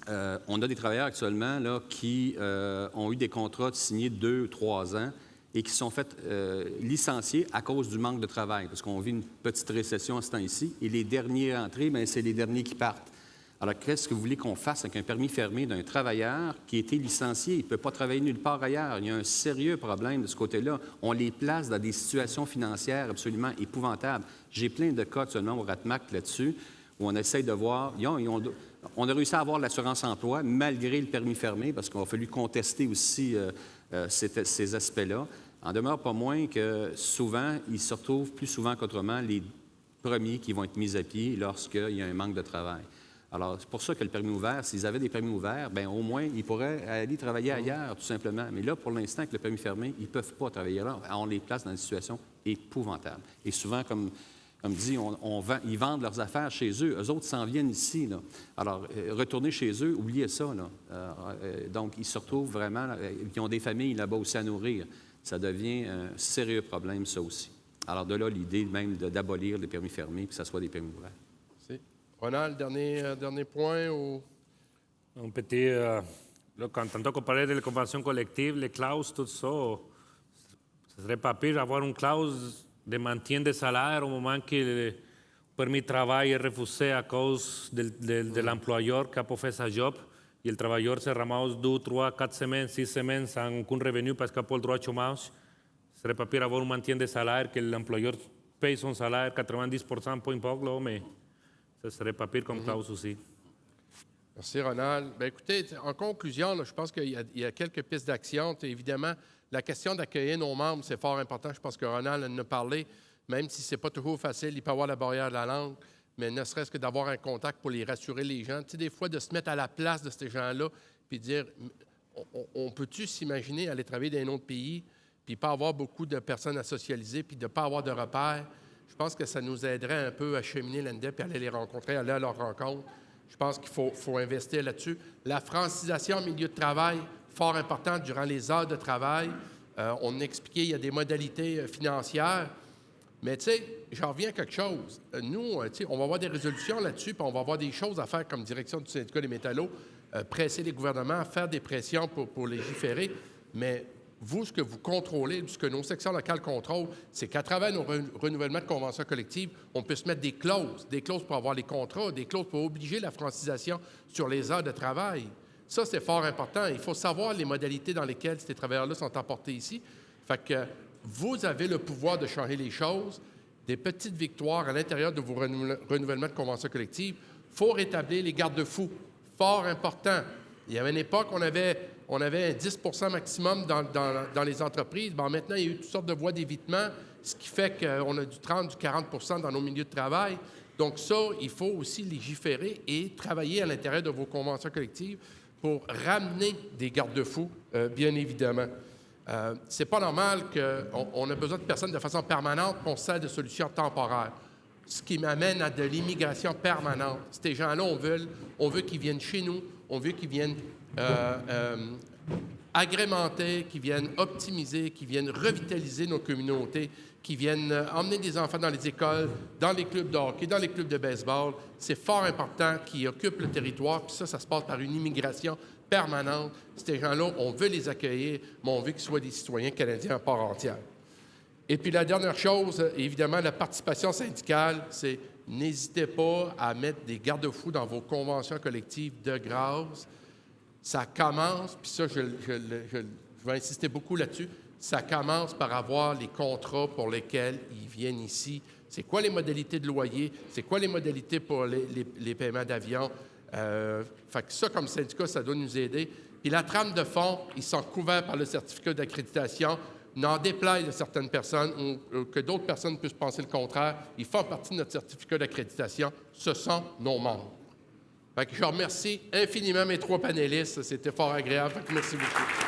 On a des travailleurs actuellement là, qui ont eu des contrats signés 2 ou 3 ans et qui sont fait licenciés à cause du manque de travail, parce qu'on vit une petite récession à ce temps-ci, et les derniers entrés, bien, c'est les derniers qui partent. Alors, qu'est-ce que vous voulez qu'on fasse avec un permis fermé d'un travailleur qui a été licencié? Il ne peut pas travailler nulle part ailleurs. Il y a un sérieux problème de ce côté-là. On les place dans des situations financières absolument épouvantables. J'ai plein de cas actuellement au RATMAC là-dessus, où on essaye de voir... On a réussi à avoir l'assurance-emploi malgré le permis fermé, parce qu'il a fallu contester aussi ces aspects-là. En demeure pas moins que souvent, ils se retrouvent plus souvent qu'autrement les premiers qui vont être mis à pied lorsqu'il y a un manque de travail. Alors, c'est pour ça que le permis ouvert, s'ils avaient des permis ouverts, bien, au moins, ils pourraient aller travailler ailleurs, tout simplement. Mais là, pour l'instant, avec le permis fermé, ils ne peuvent pas travailler là. On les place dans des situations épouvantables. Et souvent, comme dit, ils vendent leurs affaires chez eux. Eux autres s'en viennent ici, là. Alors, retourner chez eux, oubliez ça, là. Donc, ils se retrouvent vraiment... Ils ont des familles là-bas aussi à nourrir. Ça devient un sérieux problème, ça aussi. Alors, de là, l'idée même d'abolir les permis fermés, puis que ce soit des permis ouverts.
Ronald, dernier point ou...
Un petit... quand tantôt qu'on parlait de la convention collective, les clauses, tout ça, ce serait pas pire d'avoir une clause de maintien de salaire au moment que le permis de travail est refusé à cause de l'employeur qui a pas fait sa job et le travailleur se ramasse 2, 3, 4 semaines, 6 semaines sans aucun revenu parce qu'il n'a pas le droit de chômage. Ce serait pas pire d'avoir un maintien de salaire, que l'employeur paye son salaire 90%, peu importe, là, mais... Ce serait pas pire comme clause aussi.
Merci, Ronald. Bien, écoutez, en conclusion, là, je pense qu'il y a quelques pistes d'action. Évidemment, la question d'accueillir nos membres, c'est fort important. Je pense que Ronald en a parlé, même si ce n'est pas toujours facile, il peut y avoir la barrière de la langue, mais ne serait-ce que d'avoir un contact pour les rassurer les gens. Tu sais, des fois, de se mettre à la place de ces gens-là, puis dire, on peut-tu s'imaginer aller travailler dans un autre pays, puis pas avoir beaucoup de personnes à socialiser, puis de ne pas avoir de repères? Je pense que ça nous aiderait un peu à cheminer l'ANDEP et aller les rencontrer, aller à leur rencontre. Je pense qu'il faut investir là-dessus. La francisation en milieu de travail, fort importante durant les heures de travail. On a expliqué, il y a des modalités financières. Mais tu sais, j'en reviens à quelque chose. Nous, tu sais, on va avoir des résolutions là-dessus, puis on va avoir des choses à faire comme direction du syndicat des métallos, presser les gouvernements, faire des pressions pour légiférer. Mais vous, ce que vous contrôlez, ce que nos sections locales contrôlent, c'est qu'à travers nos renouvellements de conventions collectives, on peut se mettre des clauses pour avoir les contrats, des clauses pour obliger la francisation sur les heures de travail. Ça, c'est fort important. Il faut savoir les modalités dans lesquelles ces travailleurs-là sont apportés ici. Fait que vous avez le pouvoir de changer les choses. Des petites victoires à l'intérieur de vos renouvellements de conventions collectives. Il faut rétablir les garde-fous. Fort important. Il y avait une époque, on avait un 10 % maximum dans les entreprises. Bien, maintenant, il y a eu toutes sortes de voies d'évitement, ce qui fait qu'on a du 30, du 40 % dans nos milieux de travail. Donc ça, il faut aussi légiférer et travailler à l'intérieur de vos conventions collectives pour ramener des garde-fous, bien évidemment. C'est pas normal qu'on a besoin de personnes de façon permanente, qu'on sert de solutions temporaires. Ce qui m'amène à de l'immigration permanente. Ces gens-là, on veut qu'ils viennent chez nous, on veut qu'ils viennent agrémenter, qu'ils viennent optimiser, qu'ils viennent revitaliser nos communautés, qu'ils viennent emmener des enfants dans les écoles, dans les clubs de hockey, dans les clubs de baseball. C'est fort important qu'ils occupent le territoire, puis ça se passe par une immigration permanente. Ces gens-là, on veut les accueillir, mais on veut qu'ils soient des citoyens canadiens à part entière. Et puis la dernière chose, évidemment, la participation syndicale, c'est n'hésitez pas à mettre des garde-fous dans vos conventions collectives de grâce. Ça commence, puis ça, je vais insister beaucoup là-dessus, ça commence par avoir les contrats pour lesquels ils viennent ici. C'est quoi les modalités de loyer? C'est quoi les modalités pour les paiements d'avion? Fait que ça, comme syndicat, ça doit nous aider. Puis la trame de fond, ils sont couverts par le certificat d'accréditation. N'en déplaise à certaines personnes ou que d'autres personnes puissent penser le contraire, ils font partie de notre certificat d'accréditation. Ce sont nos membres. Fait que je remercie infiniment mes 3 panélistes. C'était fort agréable. Fait que merci beaucoup.